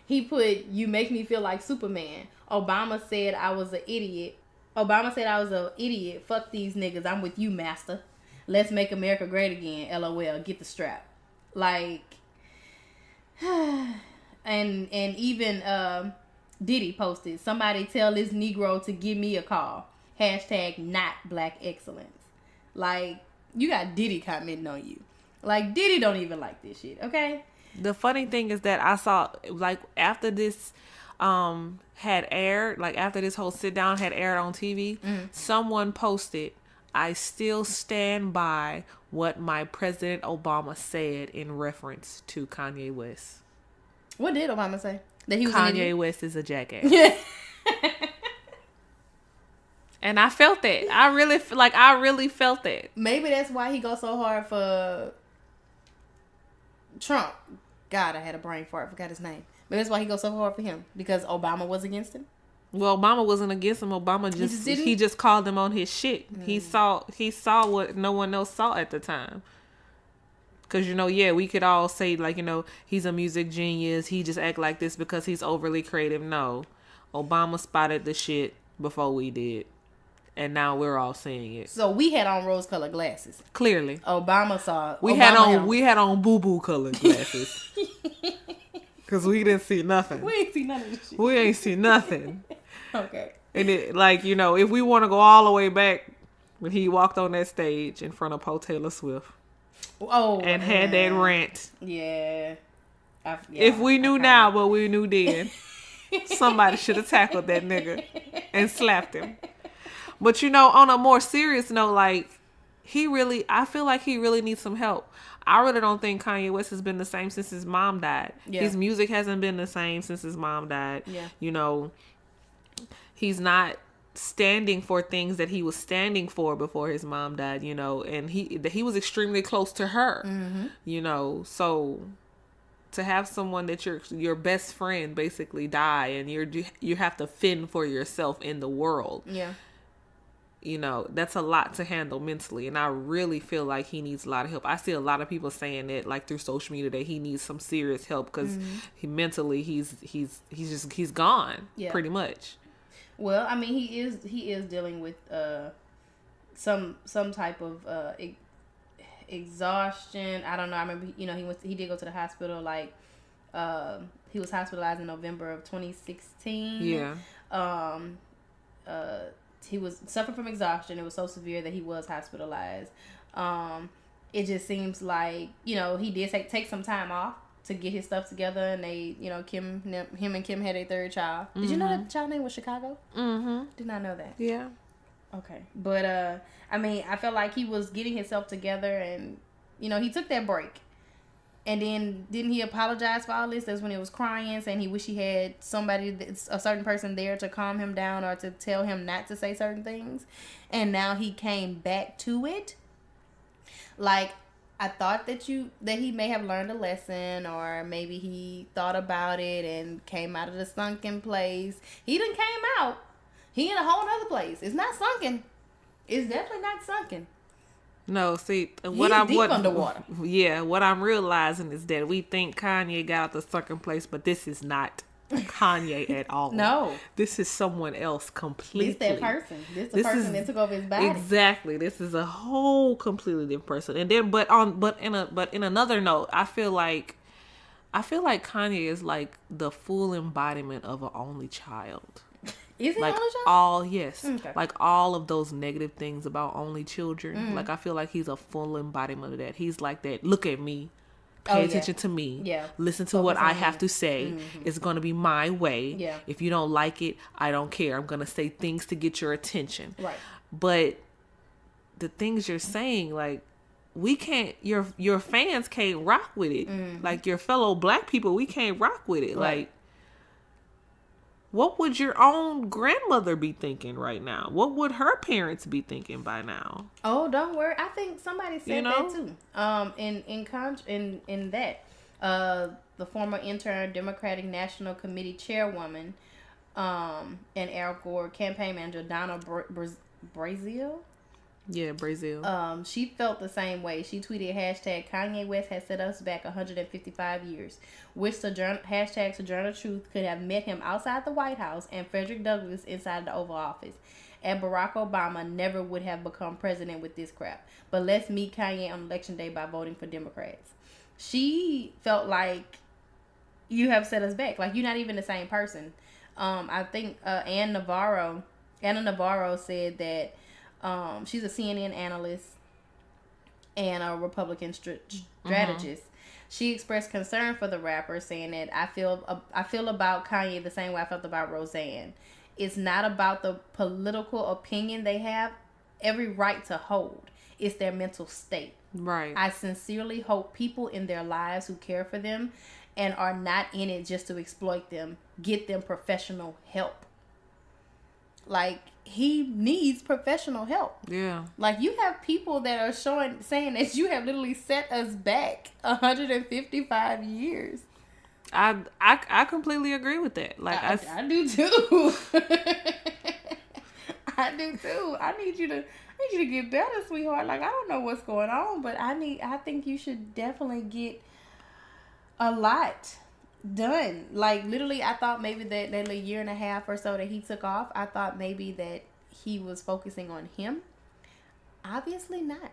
He put, "You make me feel like Superman. Obama said I was an idiot. Fuck these niggas. I'm with you, master. Let's make America great again. LOL. Get the strap." Like, and even Diddy posted, "Somebody tell this Negro to give me a call. Hashtag not black excellence." Like, you got Diddy commenting on you. Like, Diddy don't even like this shit, okay? The funny thing is that I saw, like, after this had aired, like, after this whole sit down had aired on TV, someone posted, "I still stand by what my President Obama said in reference to Kanye West." What did Obama say? That he was Kanye West is a jackass. Yeah. And I felt that. I really felt that. Maybe that's why he goes so hard for Trump. God, I had a brain fart. I forgot his name. Maybe that's why he goes so hard for him. Because Obama was against him. Well, Obama wasn't against him. Obama he just called him on his shit. He saw what no one else saw at the time. Because, we could all say, like, he's a music genius. He just act like this because he's overly creative. No. Obama spotted the shit before we did. And now we're all seeing it. So we had on rose-colored glasses. Clearly. Obama saw... We had on boo-boo colored glasses. Because we didn't see nothing. We ain't see none of this shit. We ain't see nothing. Okay. And it, like, if we want to go all the way back when he walked on that stage in front of Poe Taylor Swift. Oh, and had that rant. Yeah. If we knew now, but we knew then, somebody should have tackled that nigga and slapped him. But on a more serious note, like, I feel like he really needs some help. I really don't think Kanye West has been the same since his mom died. Yeah. His music hasn't been the same since his mom died. Yeah. He's not standing for things that he was standing for before his mom died, and he was extremely close to her, so to have someone that your best friend basically die and you have to fend for yourself in the world. Yeah. That's a lot to handle mentally, and I really feel like he needs a lot of help. I see a lot of people saying that, like, through social media, that he needs some serious help because he mentally he's gone. Yeah. Pretty much. Well, I mean, he is dealing with some type of exhaustion. I don't know. I remember, he did go to the hospital like He was hospitalized in November of 2016. Yeah. He was suffering from exhaustion. It was so severe that he was hospitalized. It just seems like, he did take some time off to get his stuff together, and they, him and Kim had a third child. Did you know that the child name was Chicago? Mm-hmm. Did not know that. Yeah. Okay. But, I felt like he was getting himself together, and, he took that break. And then, didn't he apologize for all this? That's when he was crying, saying he wished he had a certain person there to calm him down or to tell him not to say certain things. And now he came back to it. Like, I thought that he may have learned a lesson, or maybe he thought about it and came out of the sunken place. He done came out. He in a whole other place. It's not sunken. It's definitely not sunken. No, see, He's deep underwater. Yeah, what I'm realizing is that we think Kanye got out the sunken place, but this is not Kanye at all. No. This is someone else completely. This that person. This the person that took over his body. Exactly. This is a whole completely different person. And then but in another note, I feel like Kanye is like the full embodiment of an only child. Is he like only child? Okay. Like all of those negative things about only children. Like I feel like he's a full embodiment of that. He's like that. Look at me. Pay attention to me. Yeah. Listen to what I have to say. It's going to be my way. Yeah. If you don't like it, I don't care. I'm going to say things to get your attention. Right. But the things you're saying, like, we can't, your fans can't rock with it. Like, your fellow black people, we can't rock with it. Right. Like, what would your own grandmother be thinking right now? What would her parents be thinking by now? Oh, don't worry. I think somebody said that too. In that, the former interim Democratic National Committee chairwoman, and Al Gore campaign manager Donna Brazile. Yeah, Brazil. She felt the same way. She tweeted hashtag Kanye West has set us back 155 years. Which hashtag Sojourner Truth could have met him outside the White House and Frederick Douglass inside the Oval Office. And Barack Obama never would have become president with this crap. But let's meet Kanye on election day by voting for Democrats. She felt like you have set us back. Like you're not even the same person. I think Anna Navarro said that she's a CNN analyst and a Republican strategist. She expressed concern for the rapper, saying that I feel about Kanye the same way I felt about Roseanne. It's not about the political opinion they have every right to hold. It's their mental state. Right. I sincerely hope people in their lives who care for them and are not in it just to exploit them, get them professional help. Like, he needs professional help. Yeah. Like, you have people that are saying that you have literally set us back 155 years. I completely agree with that. Like I do too. I do too. I need you to get better, sweetheart. Like, I don't know what's going on, but I think you should definitely get a lot done. Like, literally, I thought maybe that little year and a half or so that he took off, I thought maybe that he was focusing on him. Obviously not.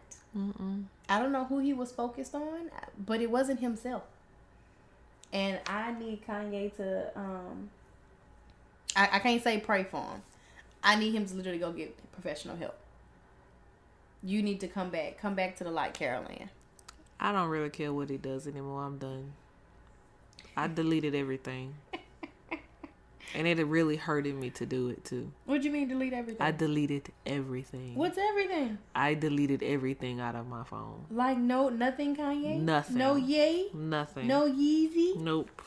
I don't know who he was focused on, but it wasn't himself. And I need Kanye to I can't say pray for him. I need him to literally go get professional help. You need to come back to the light, Carol Ann. I don't really care what he does anymore. I'm done. I deleted everything. And it really hurted me to do it too. What do you mean delete everything? I deleted everything. What's everything? I deleted everything out of my phone. Like nothing, Kanye? Nothing. No Ye? Nothing. No Yeezy? Nope.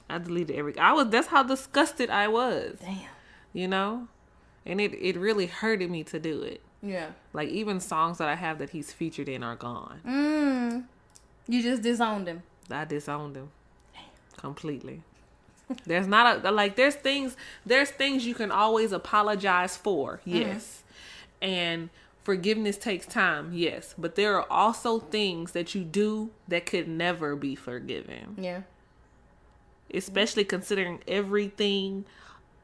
I deleted everything. That's how disgusted I was. Damn. You know? And it really hurted me to do it. Yeah. Like, even songs that I have that he's featured in are gone. You just disowned him. I disowned him. Completely. There's not there's things you can always apologize for. Yes. And forgiveness takes time. Yes. But there are also things that you do that could never be forgiven. Yeah. Especially considering everything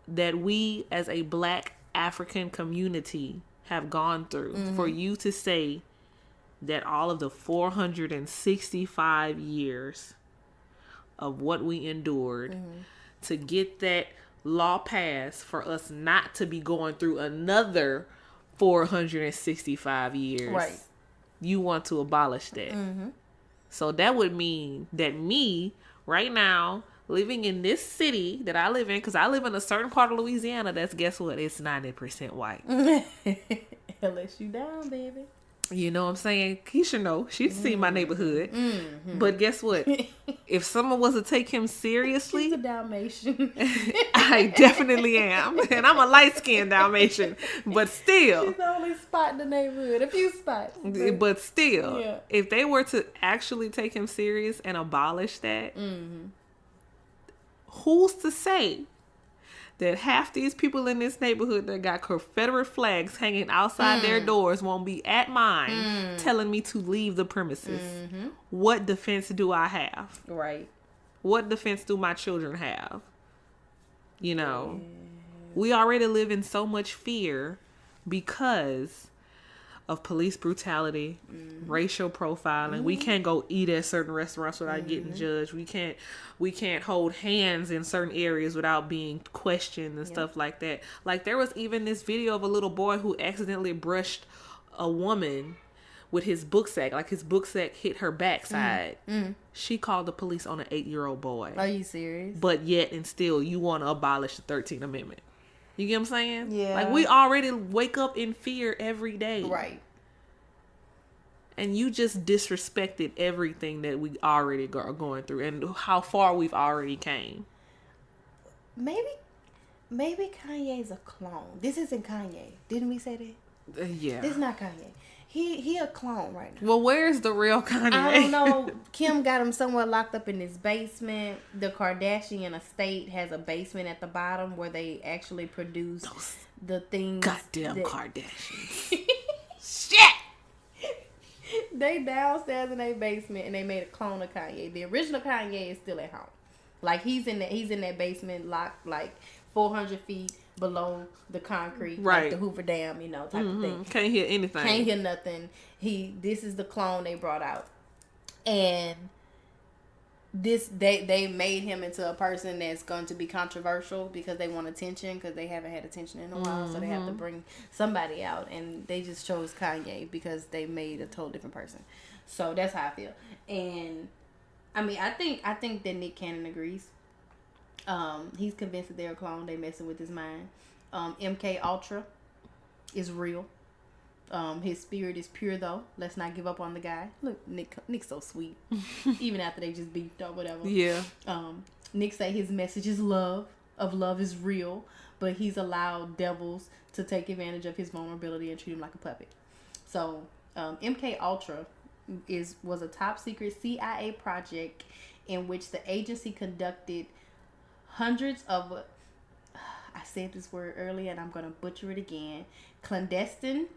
that we as a Black African community have gone through. For you to say that all of the 465 years of what we endured to get that law passed for us not to be going through another 465 years. Right. You want to abolish that. So that would mean that me, right now, living in this city that I live in, because I live in a certain part of Louisiana that's, guess what? It's 90% white. Unless you down, baby. You know what I'm saying? Keisha know. She's seen my neighborhood. But guess what? If someone was to take him seriously... She's a Dalmatian. I definitely am. And I'm a light-skinned Dalmatian. But still... She's the only spot in the neighborhood. A few spots. But still, Yeah. if they were to actually take him serious and abolish that, who's to say that half these people in this neighborhood that got Confederate flags hanging outside their doors won't be at mine telling me to leave the premises? What defense do I have? Right. What defense do my children have? You know, we already live in so much fear because of police brutality, racial profiling. We can't go eat at certain restaurants without getting judged. We can't hold hands in certain areas without being questioned and stuff like that. Like, there was even this video of a little boy who accidentally brushed a woman with his book sack. Like, his book sack hit her backside. She called the police on an 8-year-old boy. Are you serious? But yet and still, you want to abolish the 13th Amendment. You get what I'm saying? Yeah. Like, we already wake up in fear every day. Right. And you just disrespected everything that we already are going through and how far we've already came. Maybe Kanye's a clone. This isn't Kanye. Didn't we say that? Yeah. This is not Kanye. He a clone right now. Well, where's the real Kanye? I don't know. Kim got him somewhere locked up in his basement. The Kardashian estate has a basement at the bottom where they actually produce the things. Goddamn Kardashians. Shit! They downstairs in their basement and they made a clone of Kanye. The original Kanye is still at home. Like, he's in that basement locked like 400 feet below the concrete, right? Like the Hoover Dam, you know, type of thing. Can't hear anything. Can't hear nothing. This is the clone they brought out, and they made him into a person that's going to be controversial because they want attention, because they haven't had attention in a while, so they have to bring somebody out, and they just chose Kanye because they made a total different person. So that's how I feel. And I mean, I think that Nick Cannon agrees. He's convinced that they're a clone. They messing with his mind. MK Ultra is real. His spirit is pure, though. Let's not give up on the guy. Look, Nick's so sweet. Even after they just beefed or whatever. Yeah. Nick say his message is love. Love is real, but he's allowed devils to take advantage of his vulnerability and treat him like a puppet. So, MK Ultra was a top secret CIA project in which the agency conducted hundreds of, I said this word earlier and I'm going to butcher it again, clandestine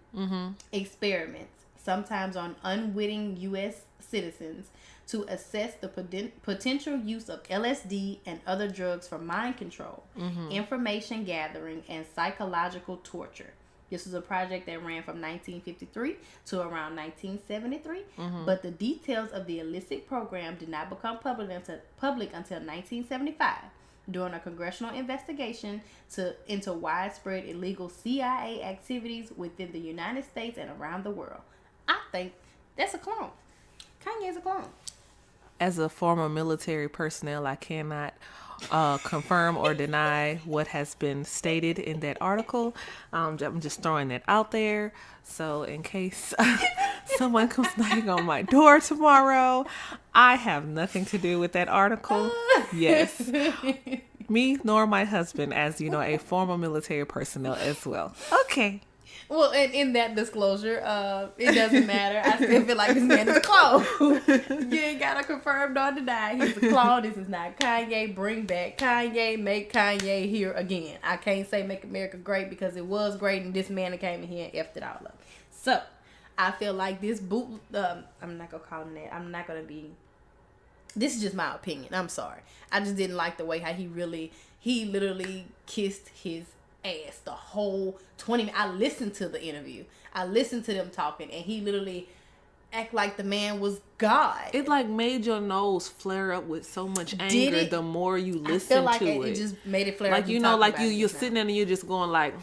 experiments, sometimes on unwitting U.S. citizens, to assess the potential use of LSD and other drugs for mind control, information gathering, and psychological torture. This was a project that ran from 1953 to around 1973, but the details of the illicit program did not become public until 1975. During a congressional investigation into widespread illegal CIA activities within the United States and around the world. I think that's a clone. Kanye's a clone. As a former military personnel, I cannot confirm or deny what has been stated in that article. I'm just throwing that out there. So in case someone comes knocking on my door tomorrow, I have nothing to do with that article. Yes. Me nor my husband, as you know, a former military personnel as well. Okay. Well, and in that disclosure, it doesn't matter. I still feel like this man is a clone. You ain't gotta confirm nor deny. He's a clone. This is not Kanye. Bring back Kanye. Make Kanye here again. I can't say make America great because it was great and this man that came in here and effed it all up. So, I feel like this I'm not gonna call him that. I'm not gonna be. This is just my opinion. I'm sorry. I just didn't like the way how he literally kissed his ass the whole 20 minutes. I listened to the interview. I listened to them talking, and he literally, act like the man was God. It like made your nose flare up with so much anger the more you listen I feel like to it just made it flare like up. you know, like you're sitting there and you're just going like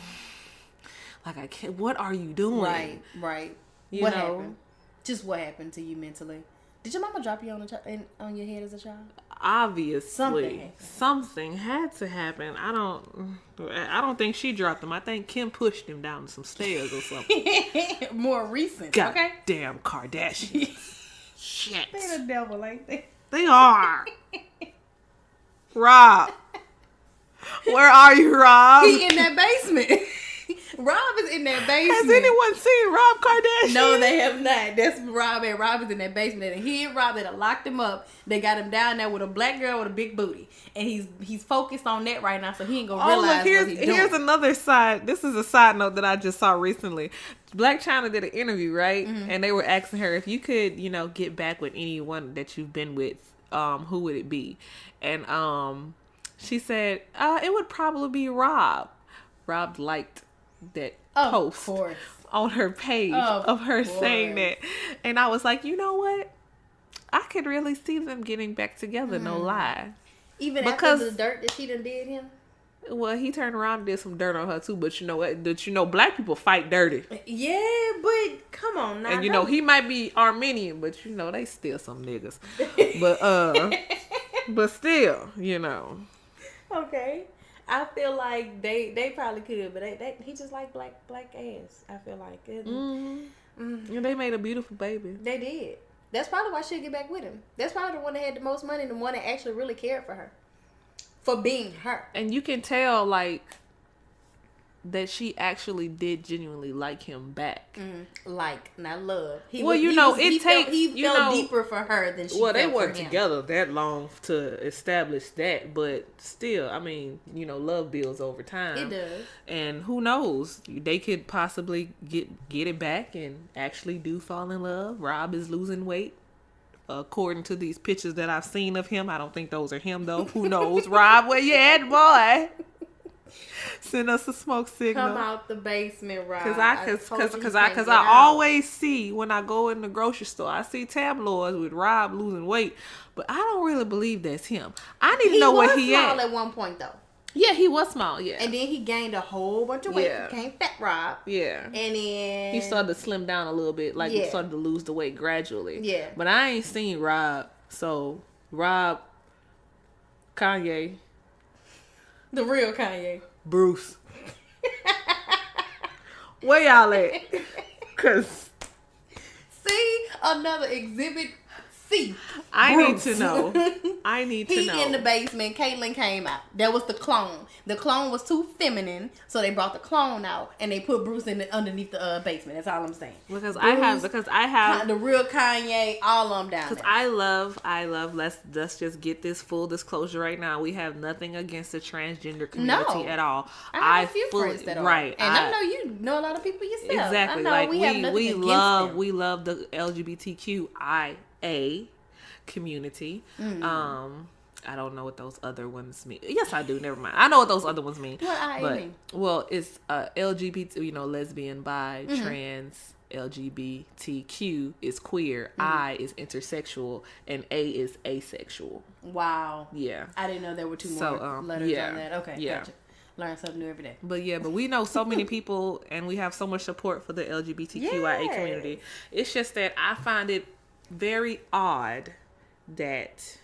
I can't. What are you doing? Right. You what know, happened? Just what happened to you mentally? Did your mama drop you on your head as a child? Obviously, something had to happen. I don't think she dropped him. I think Kim pushed him down some stairs or something. More recent. God okay. Damn Kardashians. Shit. They the devil, ain't they? They are. Rob. Where are you, Rob? He in that basement. Rob is in that basement. Has anyone seen Rob Kardashian? No, they have not. That's Rob, and Rob is in that basement. And he and Rob, they locked him up. They got him down there with a black girl with a big booty. And he's focused on that right now, so he ain't gonna realize what he's doing. Here's another side. This is a side note that I just saw recently. Black China did an interview, right? Mm-hmm. And they were asking her, if you could, get back with anyone that you've been with, who would it be? And she said, it would probably be Rob. Rob liked that post on her page of her saying that. And I was like, you know what? I could really see them getting back together, no lie. Even after the dirt that she done did him? Well, he turned around and did some dirt on her too, but you know what? Black people fight dirty. Yeah, but come on now. And he might be Armenian, but they still some niggas. But still, Okay. I feel like they probably could, but he just like black ass. I feel like it. And they made a beautiful baby. They did. That's probably why she'll get back with him. That's probably the one that had the most money, the one that actually really cared for her, for being her. And you can tell that she actually did genuinely like him back. Not love. He felt deeper for her than she felt for him. Well, they weren't together that long to establish that, but still, I mean, love builds over time. It does. And who knows? They could possibly get it back and actually do fall in love. Rob is losing weight. According to these pictures that I've seen of him, I don't think those are him though. Who knows? Rob, where you at, boy? Send us a smoke signal. Come out the basement, Rob. Cause I always see when I go in the grocery store, I see tabloids with Rob losing weight, but I don't really believe that's him. I need to know where he at. He was small at one point though. Yeah, he was small. Yeah, and then he gained a whole bunch of weight. Yeah. Became fat Rob. Yeah, and then he started to slim down a little bit. He started to lose the weight gradually. Yeah, but I ain't seen Rob. So Rob, Kanye, the real Kanye. Bruce. Where y'all at? Cause see, another exhibit C. I need to know. He in the basement. Caitlyn came out. That was the clone. The clone was too feminine, so they brought the clone out and they put Bruce underneath the basement. That's all I'm saying. Because I have the real Kanye, all of them down there. Because I love. Let's just get this full disclosure right now. We have nothing against the transgender community at all. I have a few friends that are right, and I know you know a lot of people yourself. Exactly. I know we love the LGBTQIA community. Mm-hmm. I don't know what those other ones mean. Yes, I do. Never mind. I know what those other ones mean. What mean? Well, it's LGBT, lesbian, bi, trans, LGBTQ is queer, I is intersexual, and A is asexual. Wow. Yeah. I didn't know there were two more letters on that. Okay, gotcha. Learn something new every day. But we know so many people, and we have so much support for the LGBTQIA community. It's just that I find it very odd that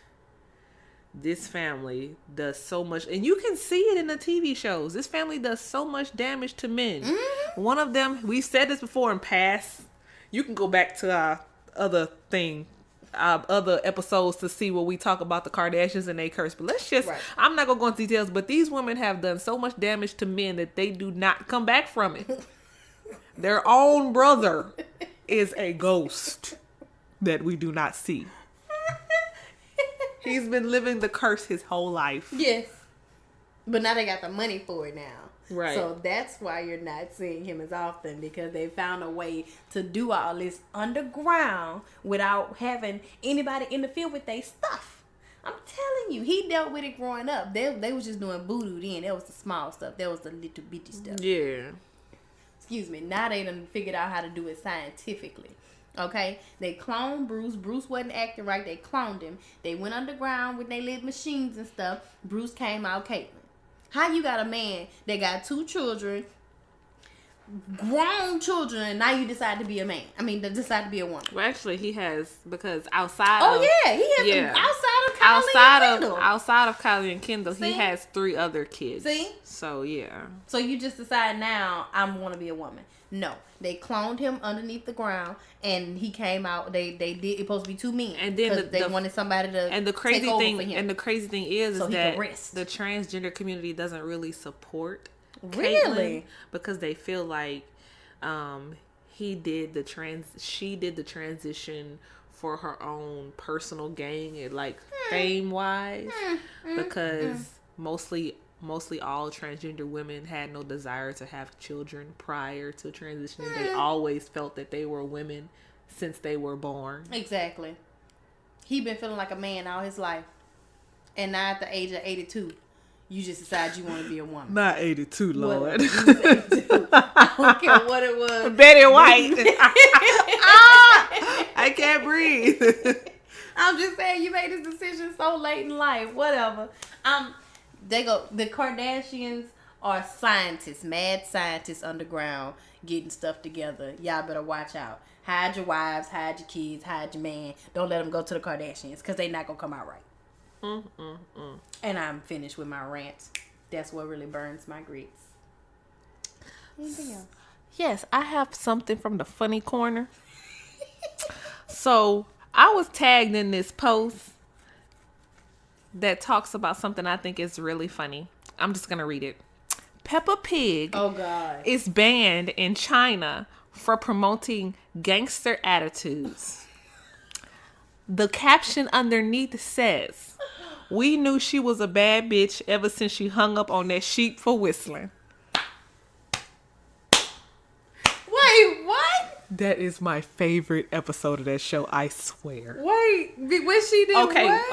this family does so much, and you can see it in the TV shows. This family does so much damage to men. Mm-hmm. One of them, we've said this before in past. You can go back to our other episodes to see where we talk about the Kardashians and they curse. But I'm not going to go into details, but these women have done so much damage to men that they do not come back from it. Their own brother is a ghost that we do not see. He's been living the curse his whole life. Yes. But now they got the money for it now. Right. So that's why you're not seeing him as often, because they found a way to do all this underground without having anybody interfere with their stuff. I'm telling you, he dealt with it growing up. They was just doing voodoo then. That was the small stuff. That was the little bitty stuff. Yeah. Excuse me. Now they done figured out how to do it scientifically. Okay, they cloned Bruce. Bruce wasn't acting right. They cloned him. They went underground with their little machines and stuff. Bruce came out Caitlyn. How you got a man that got 2 children, grown children, and now you decide to be a man? I mean, decide to be a woman. Well, actually, he has, because outside Oh, of... yeah, he has outside of Kylie and Kendall, See? he has 3 other kids. See? So, yeah. So you just decide now, I want to be a woman. No. They cloned him underneath the ground, and he came out. They did. It's supposed to be 2 men, and then they wanted somebody to and the crazy take over thing for him. and the crazy thing is So that rest. the transgender community doesn't really support Really? Caitlyn, because they feel like she did the transition for her own personal gain and like fame wise, because mostly all transgender women had no desire to have children prior to transitioning. They always felt that they were women since they were born. Exactly. He been feeling like a man all his life, and now at the age of 82, you just decide you want to be a woman. Not 82, Lord. 82. I don't care what it was. Betty White. I can't breathe. I'm just saying, you made this decision so late in life. Whatever. The Kardashians are scientists, mad scientists underground getting stuff together. Y'all better watch out. Hide your wives, hide your kids, hide your man. Don't let them go to the Kardashians, because they not going to come out right. And I'm finished with my rant. That's what really burns my grits. Anything else? Yes, I have something from the funny corner. So I was tagged in this post that talks about something I think is really funny. I'm just going to read it. Peppa Pig is banned in China for promoting gangster attitudes. The caption underneath says, "We knew she was a bad bitch ever since she hung up on that sheep for whistling." Wait, what? That is my favorite episode of that show, I swear. Wait, when she did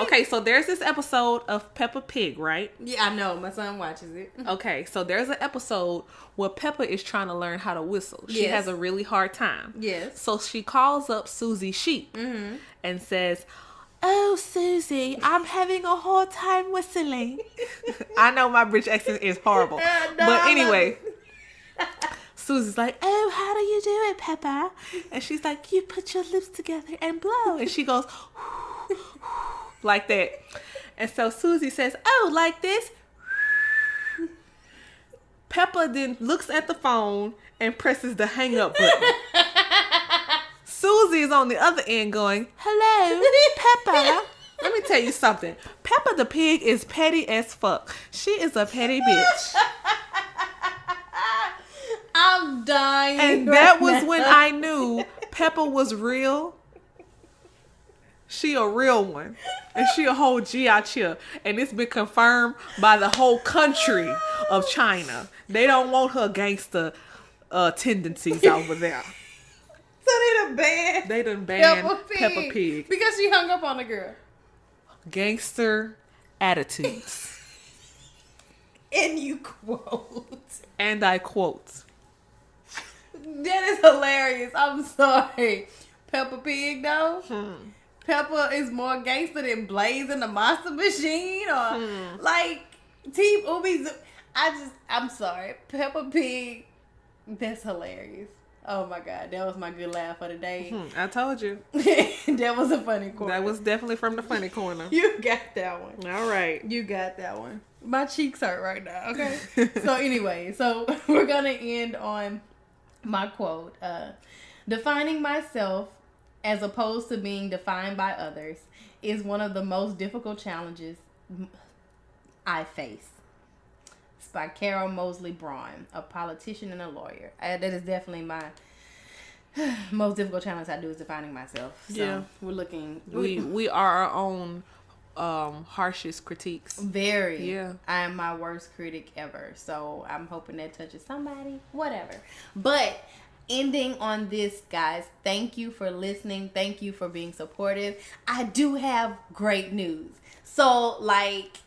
Okay, so there's this episode of Peppa Pig, right? Yeah, I know. My son watches it. Okay, so there's an episode where Peppa is trying to learn how to whistle. She has a really hard time. Yes. So she calls up Susie Sheep and says, "Oh, Susie, I'm having a hard time whistling." I know my British accent is horrible. But anyway... Susie's like, "Oh, how do you do it, Peppa?" And she's like, "You put your lips together and blow." And she goes, like that. And so Susie says, "Oh, like this?" Peppa then looks at the phone and presses the hang up button. Susie is on the other end going, "Hello, Peppa." Let me tell you something. Peppa the Pig is petty as fuck. She is a petty bitch. I'm dying. And that was when I knew Peppa was real. She a real one. And she a whole G out here. And it's been confirmed by the whole country of China. They don't want her gangster tendencies over there. So they done banned Peppa Pig. because she hung up on the girl. Gangster attitudes. And you quote. And I quote. That is hilarious. I'm sorry. Peppa Pig, though? Peppa is more gangster than Blaze in the Monster Machine? Or, like, Team Ubi's... I'm sorry. Peppa Pig, that's hilarious. Oh, my God. That was my good laugh of the day. I told you. That was a funny corner. That was definitely from the funny corner. You got that one. All right. You got that one. My cheeks hurt right now, okay? So anyway, we're going to end on my quote. Defining myself as opposed to being defined by others is one of the most difficult challenges I face. It's by Carol Mosley Braun, a politician and a lawyer. That is definitely my most difficult challenge I do, is defining myself. So yeah. We're looking... We are our own... harshest critiques. Very. Yeah. I am my worst critic ever. So I'm hoping that touches somebody. Whatever. But ending on this, guys, thank you for listening. Thank you for being supportive. I do have great news. So, like,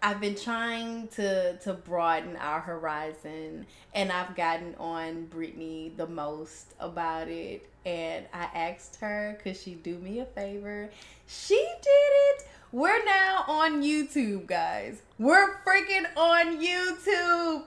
I've been trying to broaden our horizon, and I've gotten on Brittany the most about it. And I asked her, could she do me a favor? She did it. We're now on YouTube, guys. We're freaking on YouTube.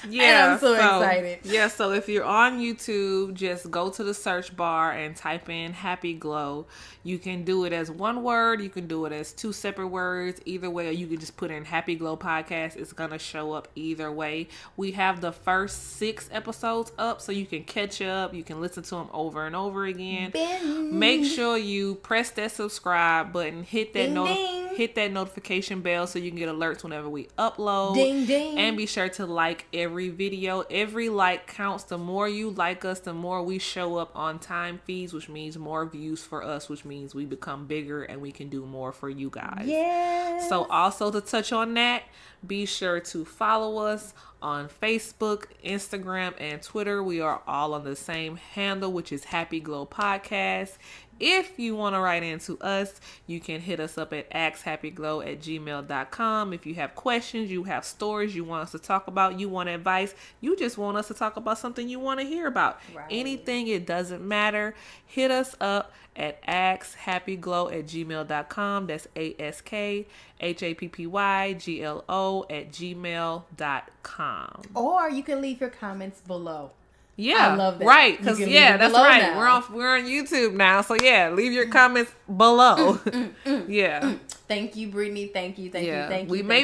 Yeah, and I'm so excited. Yeah, so if you're on YouTube, just go to the search bar and type in HappyGlo. You can do it as one word. You can do it as two separate words. Either way, or you can just put in HappyGlo Podcast. It's going to show up either way. We have the first 6 episodes up, so you can catch up. You can listen to them over and over again. Make sure you press that subscribe button. Hit that hit that notification bell so you can get alerts whenever we upload. Ding, ding. And be sure to like every video. Every like counts. The more you like us, the more we show up on time feeds, which means more views for us, which means we become bigger and we can do more for you guys. Yes. So also to touch on that, be sure to follow us on Facebook, Instagram, and Twitter. We are all on the same handle, which is HappyGlo Podcast. If you want to write into us, you can hit us up at axhappyglo@gmail.com. If you have questions, you have stories you want us to talk about, you want advice, you just want us to talk about something you want to hear about. Right. Anything, it doesn't matter. Hit us up at axhappyglo@gmail.com. That's ASKHappyglo@gmail.com. Or you can leave your comments below. Yeah, I love that. Right, because that's right. Now. We're on YouTube now, so yeah, leave your comments below. Yeah. Thank you, Brittany. Thank you. We may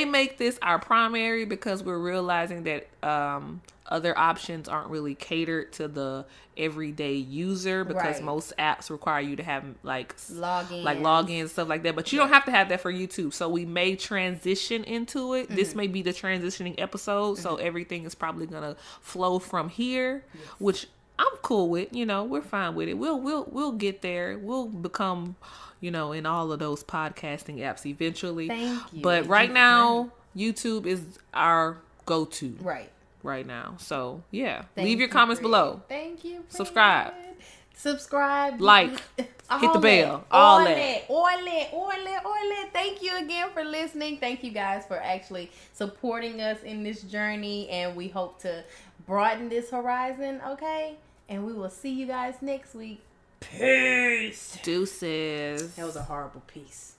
make this our primary because we're realizing that other options aren't really catered to the everyday user because most apps require you to have login stuff like that, but you don't have to have that for YouTube. So we may transition into it. This may be the transitioning episode, so everything is probably gonna flow from here, which I'm cool with. We're fine with it. We'll get there. We'll become in all of those podcasting apps eventually. Thank you. But right now, YouTube is our go-to. Right now. So, yeah. Leave your comments below. Thank you. Subscribe. Like. Hit the bell. All that. Thank you again for listening. Thank you guys for actually supporting us in this journey. And we hope to broaden this horizon, okay? And we will see you guys next week. Peace. Deuces. That was a horrible piece.